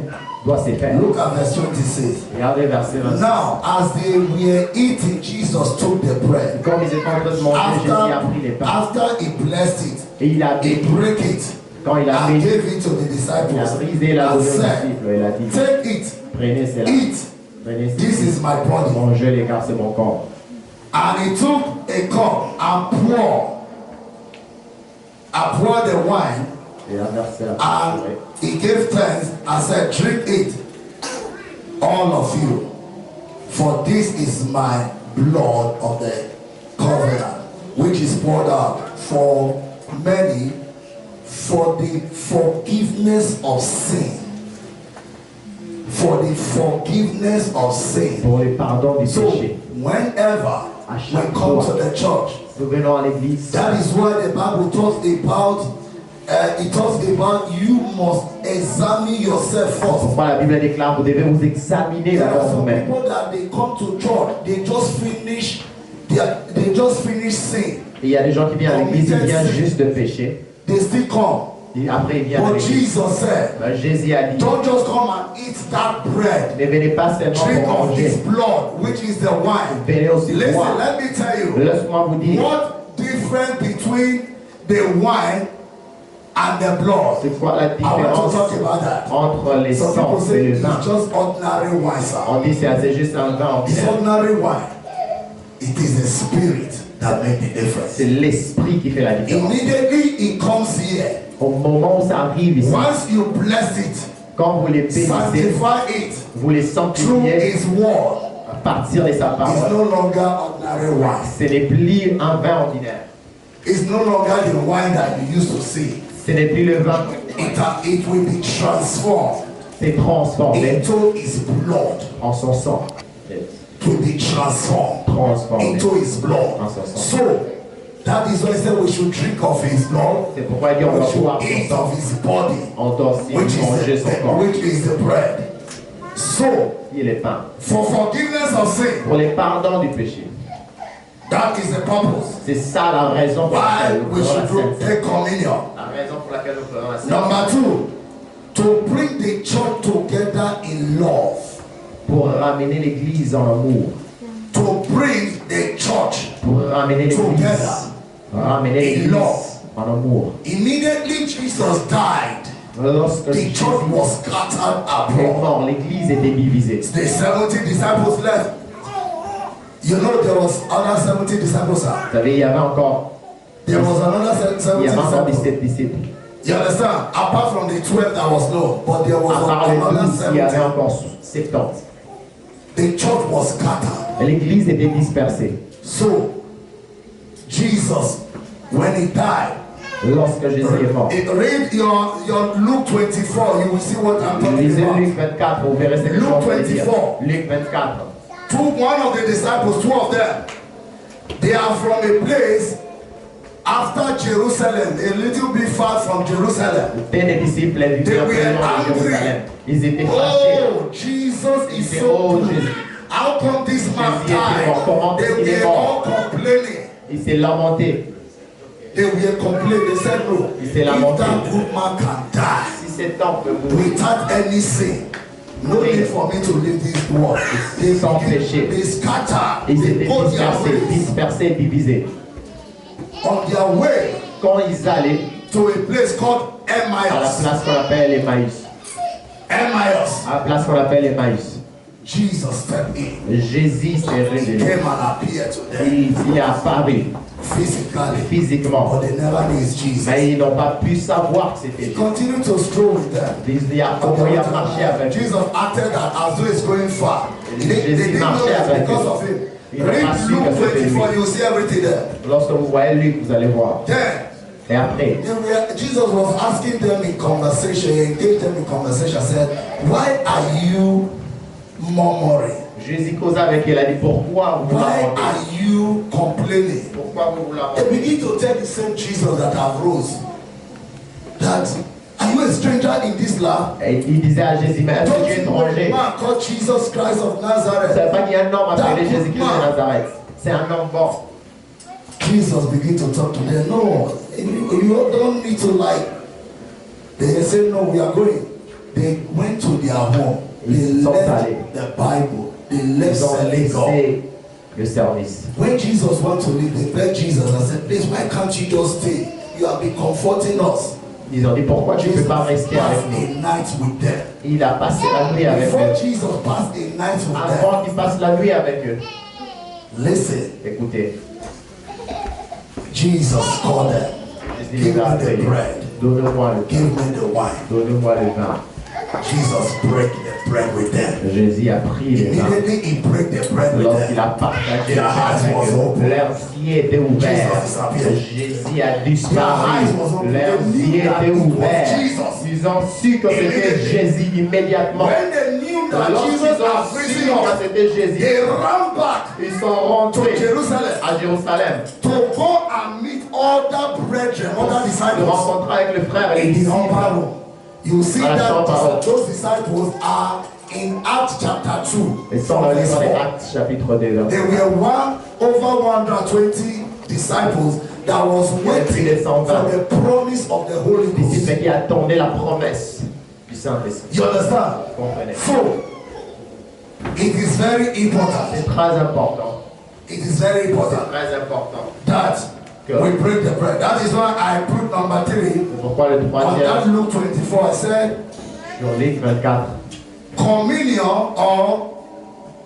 [SPEAKER 4] doit se faire.
[SPEAKER 1] Look at verse 26.
[SPEAKER 4] Regardez verset 26.
[SPEAKER 1] Now, as they were eating, Jesus took the bread.
[SPEAKER 4] Comme ils étaient en train de manger, Jésus a pris les pains.
[SPEAKER 1] After he blessed it,
[SPEAKER 4] Et il a
[SPEAKER 1] he
[SPEAKER 4] béni.
[SPEAKER 1] broke it
[SPEAKER 4] Quand il a
[SPEAKER 1] and
[SPEAKER 4] béni,
[SPEAKER 1] gave it to the
[SPEAKER 4] il a
[SPEAKER 1] disciples
[SPEAKER 4] brisé la
[SPEAKER 1] and
[SPEAKER 4] aux
[SPEAKER 1] said,
[SPEAKER 4] disciples. Il a dit,
[SPEAKER 1] take it,
[SPEAKER 4] prenez cela.
[SPEAKER 1] eat.
[SPEAKER 4] Prenez
[SPEAKER 1] This
[SPEAKER 4] ceci.
[SPEAKER 1] is my body.
[SPEAKER 4] Mangez-les car c'est mon corps.
[SPEAKER 1] And he took a cup and poured the wine,
[SPEAKER 4] Et la versé la
[SPEAKER 1] and he gave thanks and said, drink it, all of you, for this is my blood of the covenant, which is poured out for many for the forgiveness of sin. For the forgiveness of sin.
[SPEAKER 4] Pour le pardon du
[SPEAKER 1] So
[SPEAKER 4] péché.
[SPEAKER 1] whenever
[SPEAKER 4] À
[SPEAKER 1] we
[SPEAKER 4] chaque
[SPEAKER 1] come
[SPEAKER 4] fois.
[SPEAKER 1] to the church,
[SPEAKER 4] Nous venons à l'église.
[SPEAKER 1] that is why the Bible talks about it talks about you must examine yourself first.
[SPEAKER 4] Pourquoi la Bible déclare vous devez vous examiner
[SPEAKER 1] There are
[SPEAKER 4] d'abord
[SPEAKER 1] some
[SPEAKER 4] vous-même.
[SPEAKER 1] people that they come to church, they just finish sin.
[SPEAKER 4] Et il y a des gens qui viennent à l'église, ils viennent juste de pécher.
[SPEAKER 1] They still come.
[SPEAKER 4] Et après ils viennent à
[SPEAKER 1] But
[SPEAKER 4] l'église.
[SPEAKER 1] Jesus said,
[SPEAKER 4] Ben, Jésus a dit,
[SPEAKER 1] don't just come and eat that bread.
[SPEAKER 4] ne venez pas seulement
[SPEAKER 1] Drink
[SPEAKER 4] pour
[SPEAKER 1] of his
[SPEAKER 4] manger.
[SPEAKER 1] blood, which is the wine.
[SPEAKER 4] Venez aussi
[SPEAKER 1] Listen,
[SPEAKER 4] boire.
[SPEAKER 1] let me tell you.
[SPEAKER 4] Laisse-moi vous dire,
[SPEAKER 1] What difference between the wine and the blood?
[SPEAKER 4] c'est quoi la
[SPEAKER 1] I want to
[SPEAKER 4] différence
[SPEAKER 1] talk about that.
[SPEAKER 4] entre les
[SPEAKER 1] Some people
[SPEAKER 4] sangs
[SPEAKER 1] say
[SPEAKER 4] et le
[SPEAKER 1] it's
[SPEAKER 4] vin?
[SPEAKER 1] just ordinary wine, sir.
[SPEAKER 4] On dit c'est juste un vin
[SPEAKER 1] It's
[SPEAKER 4] ordinaire.
[SPEAKER 1] ordinary wine. It is the spirit that makes the difference.
[SPEAKER 4] C'est l'esprit qui fait la différence.
[SPEAKER 1] Immediately it comes here.
[SPEAKER 4] Au moment où ça arrive ici,
[SPEAKER 1] Once you bless it,
[SPEAKER 4] quand vous les bénissez,
[SPEAKER 1] sanctify it
[SPEAKER 4] vous les
[SPEAKER 1] through
[SPEAKER 4] sanctifiez
[SPEAKER 1] his word,
[SPEAKER 4] à partir de sa
[SPEAKER 1] it's
[SPEAKER 4] parole.
[SPEAKER 1] no longer ordinary wine.
[SPEAKER 4] Ce n'est plus un vin ordinaire.
[SPEAKER 1] It's no longer the wine that you used to see.
[SPEAKER 4] Ce n'est plus le vin.
[SPEAKER 1] It will be transformed
[SPEAKER 4] C'est transformé
[SPEAKER 1] into his blood.
[SPEAKER 4] en son sang.
[SPEAKER 1] It will be transformed
[SPEAKER 4] Transformé
[SPEAKER 1] into his blood.
[SPEAKER 4] en son sang.
[SPEAKER 1] So that is why he said we should drink of his blood.
[SPEAKER 4] C'est pourquoi il dit on
[SPEAKER 1] We
[SPEAKER 4] doit boire
[SPEAKER 1] should
[SPEAKER 4] son
[SPEAKER 1] eat
[SPEAKER 4] sang.
[SPEAKER 1] of his body,
[SPEAKER 4] On doit aussi
[SPEAKER 1] which
[SPEAKER 4] manger son corps,
[SPEAKER 1] is the bread. So
[SPEAKER 4] qui est le pain.
[SPEAKER 1] for forgiveness of sin,
[SPEAKER 4] Pour les pardons du péché.
[SPEAKER 1] that is the purpose.
[SPEAKER 4] C'est ça la raison pour
[SPEAKER 1] Why
[SPEAKER 4] laquelle nous
[SPEAKER 1] we
[SPEAKER 4] prenons la
[SPEAKER 1] should
[SPEAKER 4] Sainte Seine.
[SPEAKER 1] take communion.
[SPEAKER 4] La raison pour laquelle nous prenons la Sainte
[SPEAKER 1] Number two, to bring the church together in love.
[SPEAKER 4] pour ramener l'église en amour.
[SPEAKER 1] To bring the church
[SPEAKER 4] Pour ramener l'église.
[SPEAKER 1] together.
[SPEAKER 4] Ramener
[SPEAKER 1] In
[SPEAKER 4] l'église
[SPEAKER 1] love.
[SPEAKER 4] en amour.
[SPEAKER 1] Immediately Jesus died,
[SPEAKER 4] Lorsque
[SPEAKER 1] the
[SPEAKER 4] Jésus
[SPEAKER 1] church was scattered
[SPEAKER 4] est
[SPEAKER 1] abroad.
[SPEAKER 4] mort, l'église était divisée.
[SPEAKER 1] The 70 disciples left. You know there was other 70 disciples. Sir.
[SPEAKER 4] Vous savez, il y avait encore,
[SPEAKER 1] There was another
[SPEAKER 4] il
[SPEAKER 1] 70
[SPEAKER 4] y avait encore
[SPEAKER 1] disciples.
[SPEAKER 4] 17 disciples.
[SPEAKER 1] You understand? Apart from the 12 that was known, but there was
[SPEAKER 4] À part les
[SPEAKER 1] another
[SPEAKER 4] 12, il y avait
[SPEAKER 1] 70.
[SPEAKER 4] encore 70.
[SPEAKER 1] The church was scattered.
[SPEAKER 4] Et l'église était dispersée.
[SPEAKER 1] So, Jesus, when he died,
[SPEAKER 4] Lorsque Jésus est mort.
[SPEAKER 1] read your Luke 24, you will see what I'm talking
[SPEAKER 4] Lisez
[SPEAKER 1] about.
[SPEAKER 4] Luc 24, vous verrez ce que je
[SPEAKER 1] Luke
[SPEAKER 4] suis en train de dire.
[SPEAKER 1] 24.
[SPEAKER 4] Luc 24.
[SPEAKER 1] One of the disciples, two of them, they are from a place after Jerusalem, a little bit far from Jerusalem.
[SPEAKER 4] Des disciples vivaient
[SPEAKER 1] They
[SPEAKER 4] un peu
[SPEAKER 1] were
[SPEAKER 4] loin de
[SPEAKER 1] angry.
[SPEAKER 4] Jérusalem. Ils étaient fâchés.
[SPEAKER 1] Oh, Jesus is
[SPEAKER 4] They
[SPEAKER 1] so
[SPEAKER 4] all
[SPEAKER 1] good.
[SPEAKER 4] Jesus.
[SPEAKER 1] How come this man
[SPEAKER 4] Jesus était mort. Comment
[SPEAKER 1] died?
[SPEAKER 4] est-ce qu'il
[SPEAKER 1] They
[SPEAKER 4] est
[SPEAKER 1] were
[SPEAKER 4] mort?
[SPEAKER 1] all complaining.
[SPEAKER 4] Il s'est lamenté.
[SPEAKER 1] They were complaining. They said, no,
[SPEAKER 4] Il s'est
[SPEAKER 1] if
[SPEAKER 4] lamenté.
[SPEAKER 1] that good man can die
[SPEAKER 4] Si cet homme peut mourir
[SPEAKER 1] without any sin, no need for me to leave this world. They,
[SPEAKER 4] Sans péché.
[SPEAKER 1] they scatter.
[SPEAKER 4] ils
[SPEAKER 1] They
[SPEAKER 4] étaient
[SPEAKER 1] go their
[SPEAKER 4] dispersés,
[SPEAKER 1] ways.
[SPEAKER 4] dispersés, divisés.
[SPEAKER 1] On their way
[SPEAKER 4] Quand ils allaient
[SPEAKER 1] to a place called
[SPEAKER 4] à la
[SPEAKER 1] Emmaus.
[SPEAKER 4] place qu'on appelle Emmaüs,
[SPEAKER 1] Emmaus.
[SPEAKER 4] à la place qu'on appelle Emmaüs,
[SPEAKER 1] Jesus stepped in.
[SPEAKER 4] Jésus s'est
[SPEAKER 1] He
[SPEAKER 4] révélé.
[SPEAKER 1] came and appeared to them
[SPEAKER 4] Il est apparu
[SPEAKER 1] physically,
[SPEAKER 4] physiquement,
[SPEAKER 1] but they never knew it's Jesus.
[SPEAKER 4] mais ils n'ont pas pu savoir que c'était
[SPEAKER 1] He
[SPEAKER 4] Jésus.
[SPEAKER 1] continued to stroll with them.
[SPEAKER 4] Il a continué à marcher avec eux.
[SPEAKER 1] Jesus acted that as though he's going far. They
[SPEAKER 4] Jésus
[SPEAKER 1] didn't know
[SPEAKER 4] marchait
[SPEAKER 1] it's
[SPEAKER 4] avec
[SPEAKER 1] because
[SPEAKER 4] eux.
[SPEAKER 1] of him.
[SPEAKER 4] Ils n'ont pas
[SPEAKER 1] Read
[SPEAKER 4] su
[SPEAKER 1] Luke
[SPEAKER 4] que c'était
[SPEAKER 1] 24,
[SPEAKER 4] lui.
[SPEAKER 1] you see everything there.
[SPEAKER 4] Lorsque vous voyez Luc, vous allez voir.
[SPEAKER 1] Then,
[SPEAKER 4] Et après,
[SPEAKER 1] Jesus was asking them in conversation, he engaged them in conversation, said, why are you murmuring?
[SPEAKER 4] Jésus causa avec eux, il a dit pourquoi vous
[SPEAKER 1] Why
[SPEAKER 4] lamentez?
[SPEAKER 1] are you complaining?
[SPEAKER 4] Pourquoi vous
[SPEAKER 1] They
[SPEAKER 4] lamentez?
[SPEAKER 1] begin to tell the same Jesus that have rose that, are you a stranger in this land?
[SPEAKER 4] Et il disait à Jésus, mais est-ce que
[SPEAKER 1] Don't
[SPEAKER 4] tu es
[SPEAKER 1] you know a
[SPEAKER 4] étranger?
[SPEAKER 1] man called Jesus Christ of
[SPEAKER 4] Vous ne savez
[SPEAKER 1] Nazareth?
[SPEAKER 4] pas qu'il y a un homme appelé
[SPEAKER 1] That
[SPEAKER 4] Jésus-Christ
[SPEAKER 1] man.
[SPEAKER 4] de Nazareth. C'est un homme bon.
[SPEAKER 1] Jesus began to talk to them. No, you don't need to like. They said, no, we are going. They went to their home. They
[SPEAKER 4] Ils sont
[SPEAKER 1] left
[SPEAKER 4] allés.
[SPEAKER 1] the Bible. They left
[SPEAKER 4] Ils ont
[SPEAKER 1] selling God.
[SPEAKER 4] laissé le service.
[SPEAKER 1] When Jesus wanted to leave, they begged Jesus and said, please, why can't you just stay? You have been comforting us.
[SPEAKER 4] Ils ont dit pourquoi tu ne peux
[SPEAKER 1] Jesus
[SPEAKER 4] pas rester avec
[SPEAKER 1] passed
[SPEAKER 4] nous?
[SPEAKER 1] a night with them.
[SPEAKER 4] Il a passé la nuit avec
[SPEAKER 1] Before
[SPEAKER 4] eux.
[SPEAKER 1] Jesus passed a night with them,
[SPEAKER 4] Avant qu'il passe la nuit avec eux.
[SPEAKER 1] listen,
[SPEAKER 4] Écoutez,
[SPEAKER 1] Jesus called them.
[SPEAKER 4] Jésus
[SPEAKER 1] Give
[SPEAKER 4] les a
[SPEAKER 1] me the
[SPEAKER 4] appelés.
[SPEAKER 1] bread.
[SPEAKER 4] Donne-moi le
[SPEAKER 1] Give
[SPEAKER 4] pain.
[SPEAKER 1] me the wine.
[SPEAKER 4] Donne-moi le vin.
[SPEAKER 1] Jesus broke the bread with them.
[SPEAKER 4] Jésus a pris le vin.
[SPEAKER 1] Immediately he broke the bread with
[SPEAKER 4] Lorsqu'il
[SPEAKER 1] them.
[SPEAKER 4] a partagé le
[SPEAKER 1] Their
[SPEAKER 4] pain
[SPEAKER 1] eyes
[SPEAKER 4] avec
[SPEAKER 1] was
[SPEAKER 4] eux,
[SPEAKER 1] open.
[SPEAKER 4] leurs yeux étaient ouverts.
[SPEAKER 1] Jesus disappeared.
[SPEAKER 4] Jésus a
[SPEAKER 1] Their
[SPEAKER 4] disparu.
[SPEAKER 1] eyes was open.
[SPEAKER 4] Leurs
[SPEAKER 1] They knew
[SPEAKER 4] yeux
[SPEAKER 1] that
[SPEAKER 4] étaient
[SPEAKER 1] it was
[SPEAKER 4] ouverts.
[SPEAKER 1] Jesus.
[SPEAKER 4] Ils ont su que c'était
[SPEAKER 1] Immediately.
[SPEAKER 4] Jésus immédiatement.
[SPEAKER 1] When they knew that
[SPEAKER 4] Lorsqu'ils
[SPEAKER 1] Jesus
[SPEAKER 4] ont
[SPEAKER 1] had
[SPEAKER 4] su
[SPEAKER 1] risen
[SPEAKER 4] que
[SPEAKER 1] up,
[SPEAKER 4] c'était Jésus,
[SPEAKER 1] they ran back
[SPEAKER 4] ils sont
[SPEAKER 1] to
[SPEAKER 4] rentrés
[SPEAKER 1] Jerusalem
[SPEAKER 4] à Jérusalem
[SPEAKER 1] to go and meet other brethren, other
[SPEAKER 4] se
[SPEAKER 1] disciples
[SPEAKER 4] rencontra avec le frère et les
[SPEAKER 1] in the
[SPEAKER 4] disciples.
[SPEAKER 1] upper room. You see
[SPEAKER 4] Dans la
[SPEAKER 1] that
[SPEAKER 4] chambre à haut.
[SPEAKER 1] those disciples are in Acts chapter 2.
[SPEAKER 4] Et sont dans le livre des Actes, chapitre 2.
[SPEAKER 1] There were over 120 disciples that was waiting for the promise of the Holy Ghost.
[SPEAKER 4] Disciples qui attendaient la promesse du Saint-Esprit.
[SPEAKER 1] You understand?
[SPEAKER 4] Comprenez?
[SPEAKER 1] So, it is very important.
[SPEAKER 4] C'est très important.
[SPEAKER 1] It is very
[SPEAKER 4] C'est
[SPEAKER 1] important
[SPEAKER 4] très important.
[SPEAKER 1] that we break the bread. That is why I put number 3
[SPEAKER 4] C'est pourquoi le
[SPEAKER 1] on that
[SPEAKER 4] troisième,
[SPEAKER 1] Luke 24. I said,
[SPEAKER 4] sur Luc 24,
[SPEAKER 1] communion or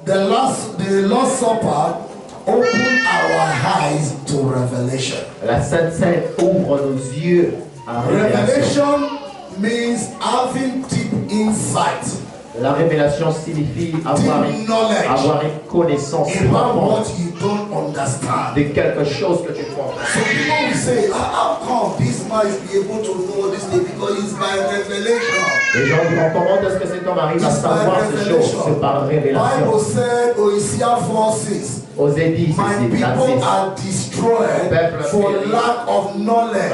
[SPEAKER 1] the Lord's Supper open our eyes to revelation.
[SPEAKER 4] la Sainte Seine ouvre nos yeux à la révélation.
[SPEAKER 1] Revelation means having deep insight
[SPEAKER 4] La révélation signifie avoir une connaissance
[SPEAKER 1] about
[SPEAKER 4] profonde
[SPEAKER 1] what you don't understand.
[SPEAKER 4] de quelque chose que tu comprends.
[SPEAKER 1] So people will say, how come this man is be able to know this thing? Because it's by revelation.
[SPEAKER 4] Les gens diront comment est-ce que cet homme arrive à
[SPEAKER 1] It's by
[SPEAKER 4] savoir ces choses? C'est
[SPEAKER 1] revelation.
[SPEAKER 4] par révélation.
[SPEAKER 1] Bible said, Hosea 4:6.
[SPEAKER 4] Osée 10
[SPEAKER 1] My
[SPEAKER 4] ici,
[SPEAKER 1] people
[SPEAKER 4] 4,
[SPEAKER 1] are destroyed for lack of knowledge.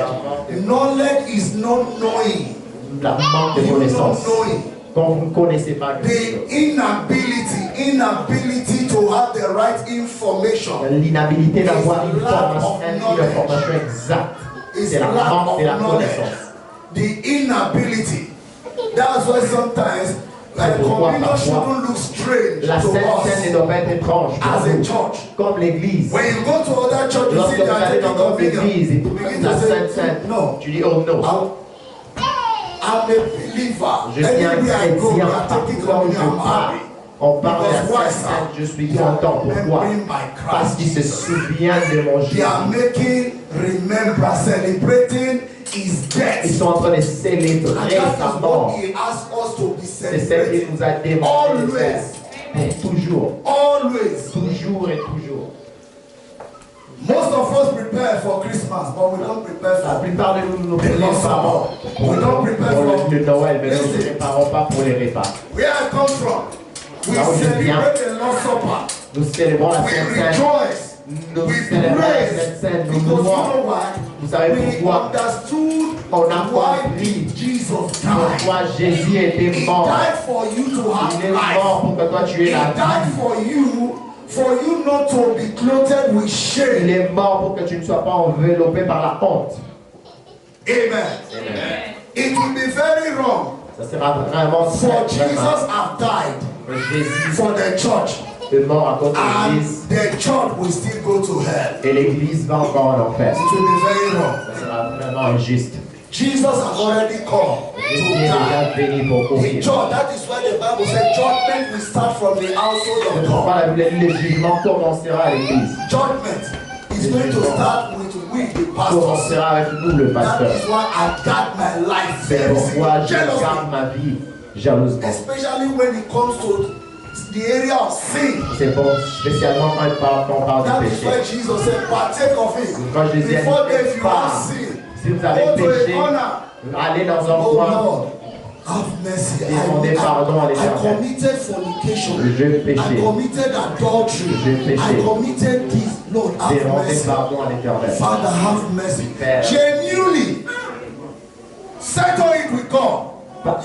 [SPEAKER 1] Knowledge is not knowing.
[SPEAKER 4] la manque de
[SPEAKER 1] You
[SPEAKER 4] connaissance.
[SPEAKER 1] not knowing.
[SPEAKER 4] Quand vous ne connaissez pas quelque
[SPEAKER 1] The
[SPEAKER 4] chose.
[SPEAKER 1] inability to have the right information
[SPEAKER 4] L'inhabilité d'avoir
[SPEAKER 1] is
[SPEAKER 4] une
[SPEAKER 1] lack
[SPEAKER 4] information,
[SPEAKER 1] of
[SPEAKER 4] une
[SPEAKER 1] knowledge.
[SPEAKER 4] information exacte.
[SPEAKER 1] is
[SPEAKER 4] C'est la
[SPEAKER 1] lack
[SPEAKER 4] manque de la
[SPEAKER 1] of knowledge.
[SPEAKER 4] connaissance.
[SPEAKER 1] The inability. That's why sometimes like
[SPEAKER 4] pourquoi
[SPEAKER 1] communion
[SPEAKER 4] parfois
[SPEAKER 1] shouldn't look strange
[SPEAKER 4] La
[SPEAKER 1] to
[SPEAKER 4] Sainte Seine ne
[SPEAKER 1] us
[SPEAKER 4] doit pas être étrange pour
[SPEAKER 1] as a
[SPEAKER 4] nous,
[SPEAKER 1] church.
[SPEAKER 4] comme l'Église.
[SPEAKER 1] When you go to other churches, you
[SPEAKER 4] Lorsque
[SPEAKER 1] see
[SPEAKER 4] vous
[SPEAKER 1] that
[SPEAKER 4] allez
[SPEAKER 1] taking
[SPEAKER 4] dans notre
[SPEAKER 1] communion.
[SPEAKER 4] Église et
[SPEAKER 1] You
[SPEAKER 4] vous
[SPEAKER 1] begin
[SPEAKER 4] la
[SPEAKER 1] to
[SPEAKER 4] Sainte
[SPEAKER 1] say,
[SPEAKER 4] Seine,
[SPEAKER 1] no,
[SPEAKER 4] tu dis oh non.
[SPEAKER 1] I'm a believer.
[SPEAKER 4] Je suis un
[SPEAKER 1] Anywhere I go, we
[SPEAKER 4] chrétien,
[SPEAKER 1] are taking
[SPEAKER 4] partout où je
[SPEAKER 1] communion. I'm
[SPEAKER 4] pars.
[SPEAKER 1] happy.
[SPEAKER 4] On parle de
[SPEAKER 1] Because
[SPEAKER 4] la
[SPEAKER 1] why,
[SPEAKER 4] Sainte
[SPEAKER 1] sir?
[SPEAKER 4] Seine, je suis
[SPEAKER 1] They are
[SPEAKER 4] content. Pourquoi?
[SPEAKER 1] remembering my
[SPEAKER 4] Parce
[SPEAKER 1] Christ
[SPEAKER 4] qu'ils se
[SPEAKER 1] Jesus.
[SPEAKER 4] souviennent de mon
[SPEAKER 1] They
[SPEAKER 4] Jésus.
[SPEAKER 1] are making remembrance, celebrating his
[SPEAKER 4] Ils
[SPEAKER 1] death.
[SPEAKER 4] sont en train de
[SPEAKER 1] And
[SPEAKER 4] célébrer
[SPEAKER 1] that is
[SPEAKER 4] sa
[SPEAKER 1] what
[SPEAKER 4] mort.
[SPEAKER 1] he asked us to be
[SPEAKER 4] C'est ce qu'il
[SPEAKER 1] celebrating.
[SPEAKER 4] nous a demandé de faire.
[SPEAKER 1] Always.
[SPEAKER 4] Pour toujours.
[SPEAKER 1] Always.
[SPEAKER 4] Toujours et toujours.
[SPEAKER 1] Most of us prepare for Christmas, but we don't prepare
[SPEAKER 4] La
[SPEAKER 1] for
[SPEAKER 4] plupart de nous nous
[SPEAKER 1] the Lord's
[SPEAKER 4] préparons
[SPEAKER 1] Supper.
[SPEAKER 4] pour
[SPEAKER 1] We don't prepare
[SPEAKER 4] le
[SPEAKER 1] for.
[SPEAKER 4] Noël, mais nous ne nous
[SPEAKER 1] Listen,
[SPEAKER 4] préparons pas pour les repas.
[SPEAKER 1] where I come from, we
[SPEAKER 4] Là où je viens.
[SPEAKER 1] celebrate the Lord's Supper.
[SPEAKER 4] Nous célébrons la
[SPEAKER 1] We
[SPEAKER 4] Sainte Seine.
[SPEAKER 1] rejoice.
[SPEAKER 4] Nous
[SPEAKER 1] We
[SPEAKER 4] célébrons la
[SPEAKER 1] praise.
[SPEAKER 4] Sainte Seine. Nous
[SPEAKER 1] Because you
[SPEAKER 4] louons.
[SPEAKER 1] know why?
[SPEAKER 4] Vous savez
[SPEAKER 1] We
[SPEAKER 4] pourquoi?
[SPEAKER 1] understood
[SPEAKER 4] On a
[SPEAKER 1] why
[SPEAKER 4] compris
[SPEAKER 1] Jesus died.
[SPEAKER 4] pourquoi Jésus était
[SPEAKER 1] He
[SPEAKER 4] mort.
[SPEAKER 1] died for you to have
[SPEAKER 4] Il est
[SPEAKER 1] life.
[SPEAKER 4] mort pour que toi tu
[SPEAKER 1] He
[SPEAKER 4] aies la
[SPEAKER 1] died
[SPEAKER 4] vie.
[SPEAKER 1] for you not to be clothed with
[SPEAKER 4] Il
[SPEAKER 1] shame.
[SPEAKER 4] est mort pour que tu ne sois pas enveloppé par la honte.
[SPEAKER 1] Amen. It will be very wrong
[SPEAKER 4] Ça sera vraiment
[SPEAKER 1] for
[SPEAKER 4] très
[SPEAKER 1] Jesus
[SPEAKER 4] mal.
[SPEAKER 1] have died
[SPEAKER 4] Que Jésus
[SPEAKER 1] for the church,
[SPEAKER 4] est mort à cause de l'Église
[SPEAKER 1] and the church will still go to hell.
[SPEAKER 4] et l'Église va encore en enfer.
[SPEAKER 1] It will be very wrong.
[SPEAKER 4] Ça sera vraiment injuste.
[SPEAKER 1] Jesus has already come
[SPEAKER 4] Jésus
[SPEAKER 1] to
[SPEAKER 4] est
[SPEAKER 1] die.
[SPEAKER 4] déjà venu pour
[SPEAKER 1] The
[SPEAKER 4] mourir.
[SPEAKER 1] church, that is why the Bible says judgment will start from the household
[SPEAKER 4] C'est
[SPEAKER 1] of
[SPEAKER 4] pourquoi
[SPEAKER 1] God.
[SPEAKER 4] la Bible dit le jugement commencera à l'Église.
[SPEAKER 1] Judgment is going to start with we, the pastors.
[SPEAKER 4] Commencera avec nous, le
[SPEAKER 1] That
[SPEAKER 4] pasteur.
[SPEAKER 1] is why I guard my life
[SPEAKER 4] C'est
[SPEAKER 1] very
[SPEAKER 4] pourquoi je
[SPEAKER 1] jealously,
[SPEAKER 4] garde ma vie jalousement.
[SPEAKER 1] especially when it comes to the area of sin.
[SPEAKER 4] C'est bon, spécialement quand on parle
[SPEAKER 1] That
[SPEAKER 4] du
[SPEAKER 1] is
[SPEAKER 4] péché.
[SPEAKER 1] why Jesus said, partake of it.
[SPEAKER 4] Quand je dis,
[SPEAKER 1] Before that, if you
[SPEAKER 4] pas,
[SPEAKER 1] have sin,
[SPEAKER 4] si vous avez
[SPEAKER 1] go to a
[SPEAKER 4] péché,
[SPEAKER 1] corner.
[SPEAKER 4] allez dans un
[SPEAKER 1] Oh
[SPEAKER 4] coin.
[SPEAKER 1] Lord, have mercy.
[SPEAKER 4] Demandez pardon à
[SPEAKER 1] I
[SPEAKER 4] l'Éternel.
[SPEAKER 1] committed fornication.
[SPEAKER 4] Je
[SPEAKER 1] I
[SPEAKER 4] péché.
[SPEAKER 1] committed adultery.
[SPEAKER 4] J'ai péché.
[SPEAKER 1] I committed this. Lord, have
[SPEAKER 4] Demandez
[SPEAKER 1] mercy.
[SPEAKER 4] pardon à l'Éternel.
[SPEAKER 1] Father, have mercy.
[SPEAKER 4] Père.
[SPEAKER 1] Genuinely settle it with God.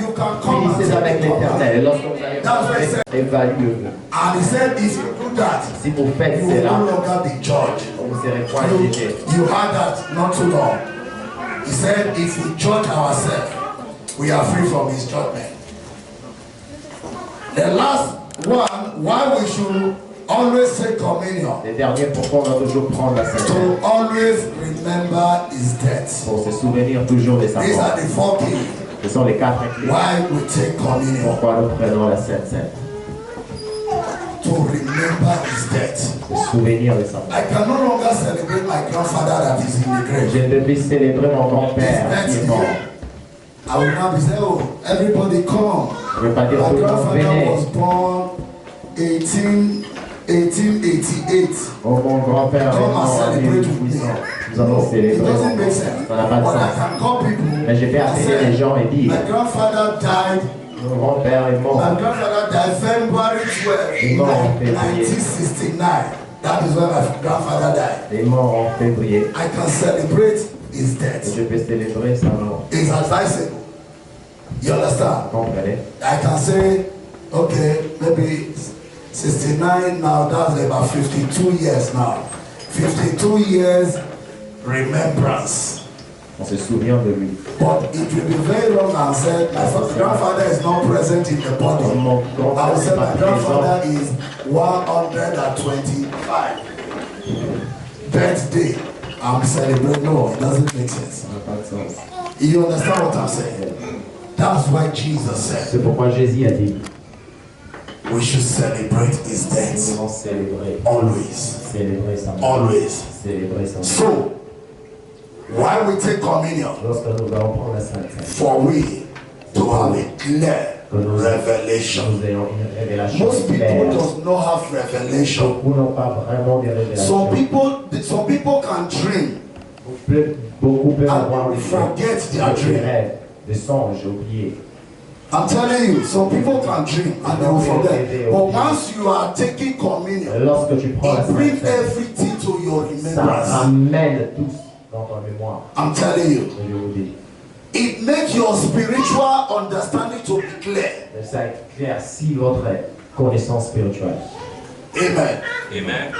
[SPEAKER 1] You can come and
[SPEAKER 4] Finissez
[SPEAKER 1] say
[SPEAKER 4] avec
[SPEAKER 1] it.
[SPEAKER 4] l'Éternel. Et lorsque vous allez
[SPEAKER 1] That's why I said-
[SPEAKER 4] évaluez-vous.
[SPEAKER 1] And he said, if you do that,
[SPEAKER 4] Si vous faites
[SPEAKER 1] you will
[SPEAKER 4] cela,
[SPEAKER 1] no longer be judged.
[SPEAKER 4] vous ne serez point
[SPEAKER 1] You,
[SPEAKER 4] jugé.
[SPEAKER 1] you had that not too long. He said, if we judge ourselves, we are free from his judgment. The last one, why we should always take communion,
[SPEAKER 4] Les derniers, pourquoi on doit toujours prendre la Sainte Seine?
[SPEAKER 1] to always remember his death.
[SPEAKER 4] Pour se souvenir toujours de sa
[SPEAKER 1] These
[SPEAKER 4] mort.
[SPEAKER 1] are the 4 keys
[SPEAKER 4] Ce sont les 4 clés.
[SPEAKER 1] why we take communion,
[SPEAKER 4] Pourquoi nous prenons la Sainte Seine?
[SPEAKER 1] to remember his death.
[SPEAKER 4] Se souvenir de sa mort.
[SPEAKER 1] I can no longer celebrate my grandfather that is in the grave.
[SPEAKER 4] Je ne peux plus célébrer mon grand-père qui est mort.
[SPEAKER 1] I will now be saying, oh, everybody come.
[SPEAKER 4] Je ne veux pas dire
[SPEAKER 1] My
[SPEAKER 4] tout le monde
[SPEAKER 1] grandfather
[SPEAKER 4] venez.
[SPEAKER 1] was born 1888.
[SPEAKER 4] Oh, mon grand-père est
[SPEAKER 1] Come and
[SPEAKER 4] mort en
[SPEAKER 1] celebrate with me.
[SPEAKER 4] 1800. Nous allons
[SPEAKER 1] No, it
[SPEAKER 4] célébrer.
[SPEAKER 1] doesn't make sense.
[SPEAKER 4] Ça n'a pas de
[SPEAKER 1] But I
[SPEAKER 4] sens.
[SPEAKER 1] can call people
[SPEAKER 4] Mais je vais
[SPEAKER 1] and
[SPEAKER 4] appeler
[SPEAKER 1] say,
[SPEAKER 4] les gens et dire,
[SPEAKER 1] my grandfather died.
[SPEAKER 4] mon grand-père est mort
[SPEAKER 1] My grandfather died February 12,
[SPEAKER 4] Il est mort en février.
[SPEAKER 1] 1969. That is when my grandfather died.
[SPEAKER 4] Il est mort en février.
[SPEAKER 1] I can celebrate his
[SPEAKER 4] Et
[SPEAKER 1] death.
[SPEAKER 4] je peux célébrer sa mort.
[SPEAKER 1] It's advisable. You understand?
[SPEAKER 4] Vous comprenez?
[SPEAKER 1] I can say, okay, maybe 69 now, that's about 52 years now. 52 years remembrance.
[SPEAKER 4] On se souvient de lui.
[SPEAKER 1] But it will be very wrong and said, my grandfather is not present in the body. I will say my grandfather is 125 birthday. I'm celebrating. No, it doesn't make sense.
[SPEAKER 4] Ça n'a pas de sens.
[SPEAKER 1] You understand what I'm saying? That's why Jesus said,
[SPEAKER 4] C'est pourquoi Jésus a dit,
[SPEAKER 1] we should celebrate his
[SPEAKER 4] nous
[SPEAKER 1] death
[SPEAKER 4] devons célébrer.
[SPEAKER 1] always.
[SPEAKER 4] Célébrer sa mort.
[SPEAKER 1] Always.
[SPEAKER 4] Célébrer sa mort.
[SPEAKER 1] So, while we take communion,
[SPEAKER 4] Lorsque nous allons prendre la Sainte Seine,
[SPEAKER 1] for we to have a clear revelation.
[SPEAKER 4] nous ayons une révélation
[SPEAKER 1] Most people
[SPEAKER 4] claire.
[SPEAKER 1] does not have revelation.
[SPEAKER 4] Beaucoup n'ont pas vraiment des révélations.
[SPEAKER 1] Some people can dream
[SPEAKER 4] Beaucoup peuvent avoir
[SPEAKER 1] and forget their
[SPEAKER 4] des
[SPEAKER 1] dream.
[SPEAKER 4] rêves, des songes oubliés.
[SPEAKER 1] I'm telling you, some people can dream and they will forget. But once you are taking communion,
[SPEAKER 4] Lorsque tu prends la
[SPEAKER 1] it brings
[SPEAKER 4] Sainte Seine,
[SPEAKER 1] everything to your
[SPEAKER 4] ça
[SPEAKER 1] remembrance.
[SPEAKER 4] ramène tous dans ton mémoire.
[SPEAKER 1] I'm telling you,
[SPEAKER 4] Et je vous dis,
[SPEAKER 1] it makes your spiritual understanding to be clear.
[SPEAKER 4] ça éclaircit votre connaissance spirituelle.
[SPEAKER 1] Amen.
[SPEAKER 5] Amen.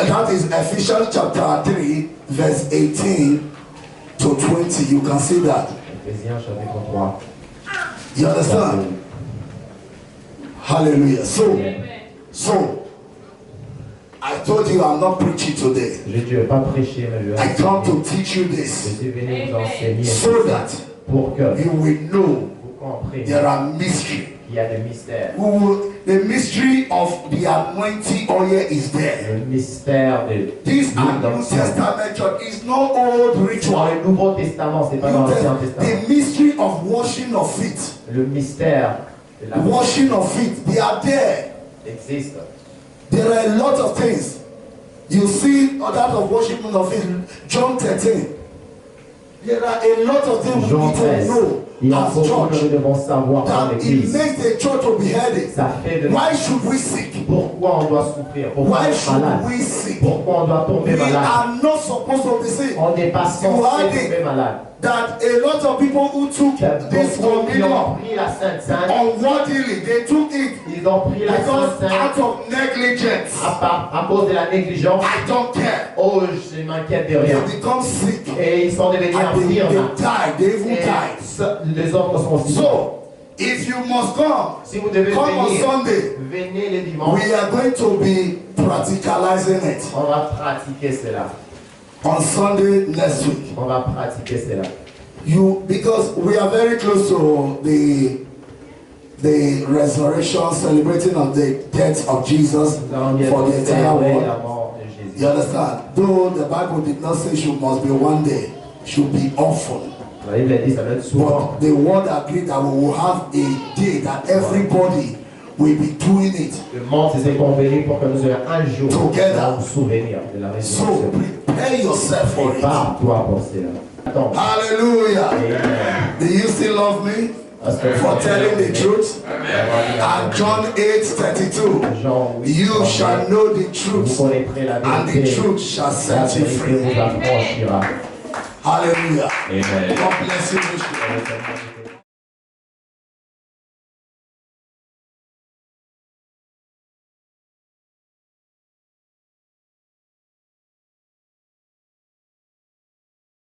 [SPEAKER 1] That is Ephesians chapter 3, verse 18 to 20. You can see that.
[SPEAKER 4] Éphésiens chapitre 3.
[SPEAKER 1] You understand? Hallelujah. So, I told you I'm not preaching today.
[SPEAKER 4] Je ne vais pas prêcher, mais je vais
[SPEAKER 1] I come to
[SPEAKER 4] enseigner.
[SPEAKER 1] teach you
[SPEAKER 4] Je
[SPEAKER 1] this
[SPEAKER 4] suis venu vous enseigner
[SPEAKER 1] so that
[SPEAKER 4] pour que
[SPEAKER 1] you will know
[SPEAKER 4] vous compreniez
[SPEAKER 1] there are mysteries.
[SPEAKER 4] qu'il y a des mystères.
[SPEAKER 1] The mystery of the anointing oil is there.
[SPEAKER 4] Le mystère de
[SPEAKER 1] This
[SPEAKER 4] l'huile
[SPEAKER 1] New
[SPEAKER 4] d'onction.
[SPEAKER 1] Testament church is not old
[SPEAKER 4] Dans
[SPEAKER 1] ritual.
[SPEAKER 4] le Nouveau Testament, c'est pas dans l'Ancien Testament.
[SPEAKER 1] The mystery of washing of feet,
[SPEAKER 4] Le mystère de la
[SPEAKER 1] washing of feet, they are there.
[SPEAKER 4] existe.
[SPEAKER 1] There are a lot of things. You see that of washing of feet, John 13. There are a lot of things we
[SPEAKER 4] Jean
[SPEAKER 1] need to
[SPEAKER 4] 13.
[SPEAKER 1] know
[SPEAKER 4] Il y a
[SPEAKER 1] as
[SPEAKER 4] beaucoup que
[SPEAKER 1] church
[SPEAKER 4] nous devons savoir dans
[SPEAKER 1] that it
[SPEAKER 4] l'Église.
[SPEAKER 1] makes the church to be headed.
[SPEAKER 4] Ça fait de nous.
[SPEAKER 1] Why should we seek?
[SPEAKER 4] Pourquoi on doit souffrir? Pourquoi on
[SPEAKER 1] Why
[SPEAKER 4] est malade?
[SPEAKER 1] should we seek?
[SPEAKER 4] Pourquoi on doit tomber
[SPEAKER 1] We
[SPEAKER 4] malade?
[SPEAKER 1] are not supposed to be sick.
[SPEAKER 4] On n'est pas censé tomber malade.
[SPEAKER 1] That a lot of people who took
[SPEAKER 4] Il y a
[SPEAKER 1] this
[SPEAKER 4] beaucoup qui ont
[SPEAKER 1] communion
[SPEAKER 4] pris la Sainte Seine.
[SPEAKER 1] unworthily, they took it
[SPEAKER 4] Ils ont pris la
[SPEAKER 1] because
[SPEAKER 4] Sainte Seine
[SPEAKER 1] out of negligence.
[SPEAKER 4] à cause de la négligence.
[SPEAKER 1] I don't care.
[SPEAKER 4] Oh, je m'inquiète de rien.
[SPEAKER 1] They become sick.
[SPEAKER 4] Et ils sont devenus
[SPEAKER 1] And they
[SPEAKER 4] infirmes.
[SPEAKER 1] die. They even die.
[SPEAKER 4] Les autres sont aussi.
[SPEAKER 1] So, if you must come,
[SPEAKER 4] Si vous devez
[SPEAKER 1] come on
[SPEAKER 4] venir,
[SPEAKER 1] Sunday.
[SPEAKER 4] venez les dimanches.
[SPEAKER 1] We are going to be practicalizing it
[SPEAKER 4] On va pratiquer cela.
[SPEAKER 1] on Sunday next week.
[SPEAKER 4] On va pratiquer cela.
[SPEAKER 1] Because we are very close to the resurrection, celebrating of the death of Jesus
[SPEAKER 4] Nous allons
[SPEAKER 1] for
[SPEAKER 4] bientôt
[SPEAKER 1] the entire
[SPEAKER 4] célébrer
[SPEAKER 1] world.
[SPEAKER 4] la mort de Jésus.
[SPEAKER 1] You understand? Though the Bible did not say she must be one day, should be often.
[SPEAKER 4] La Bible a dit ça va être souvent.
[SPEAKER 1] But the world agreed that we will have a day that everybody will be doing it.
[SPEAKER 4] Le monde s'est convenu pour que nous ayons un jour
[SPEAKER 1] Together.
[SPEAKER 4] pour nous souvenir de la
[SPEAKER 1] So
[SPEAKER 4] résurrection.
[SPEAKER 1] prepare yourself for it.
[SPEAKER 4] Prépare-toi pour cela. Attends.
[SPEAKER 1] Hallelujah.
[SPEAKER 4] Amen.
[SPEAKER 1] Do you still love me for telling the truth? And John 8:32.
[SPEAKER 4] Jean 8,
[SPEAKER 1] You shall know the
[SPEAKER 4] vous
[SPEAKER 1] truth,
[SPEAKER 4] connaîtrez la
[SPEAKER 1] and the
[SPEAKER 4] vérité.
[SPEAKER 1] truth shall
[SPEAKER 4] La
[SPEAKER 1] set you
[SPEAKER 4] vérité
[SPEAKER 1] free.
[SPEAKER 4] vous affranchira.
[SPEAKER 1] Hallelujah.
[SPEAKER 5] Amen.
[SPEAKER 1] God bless you. Bishop.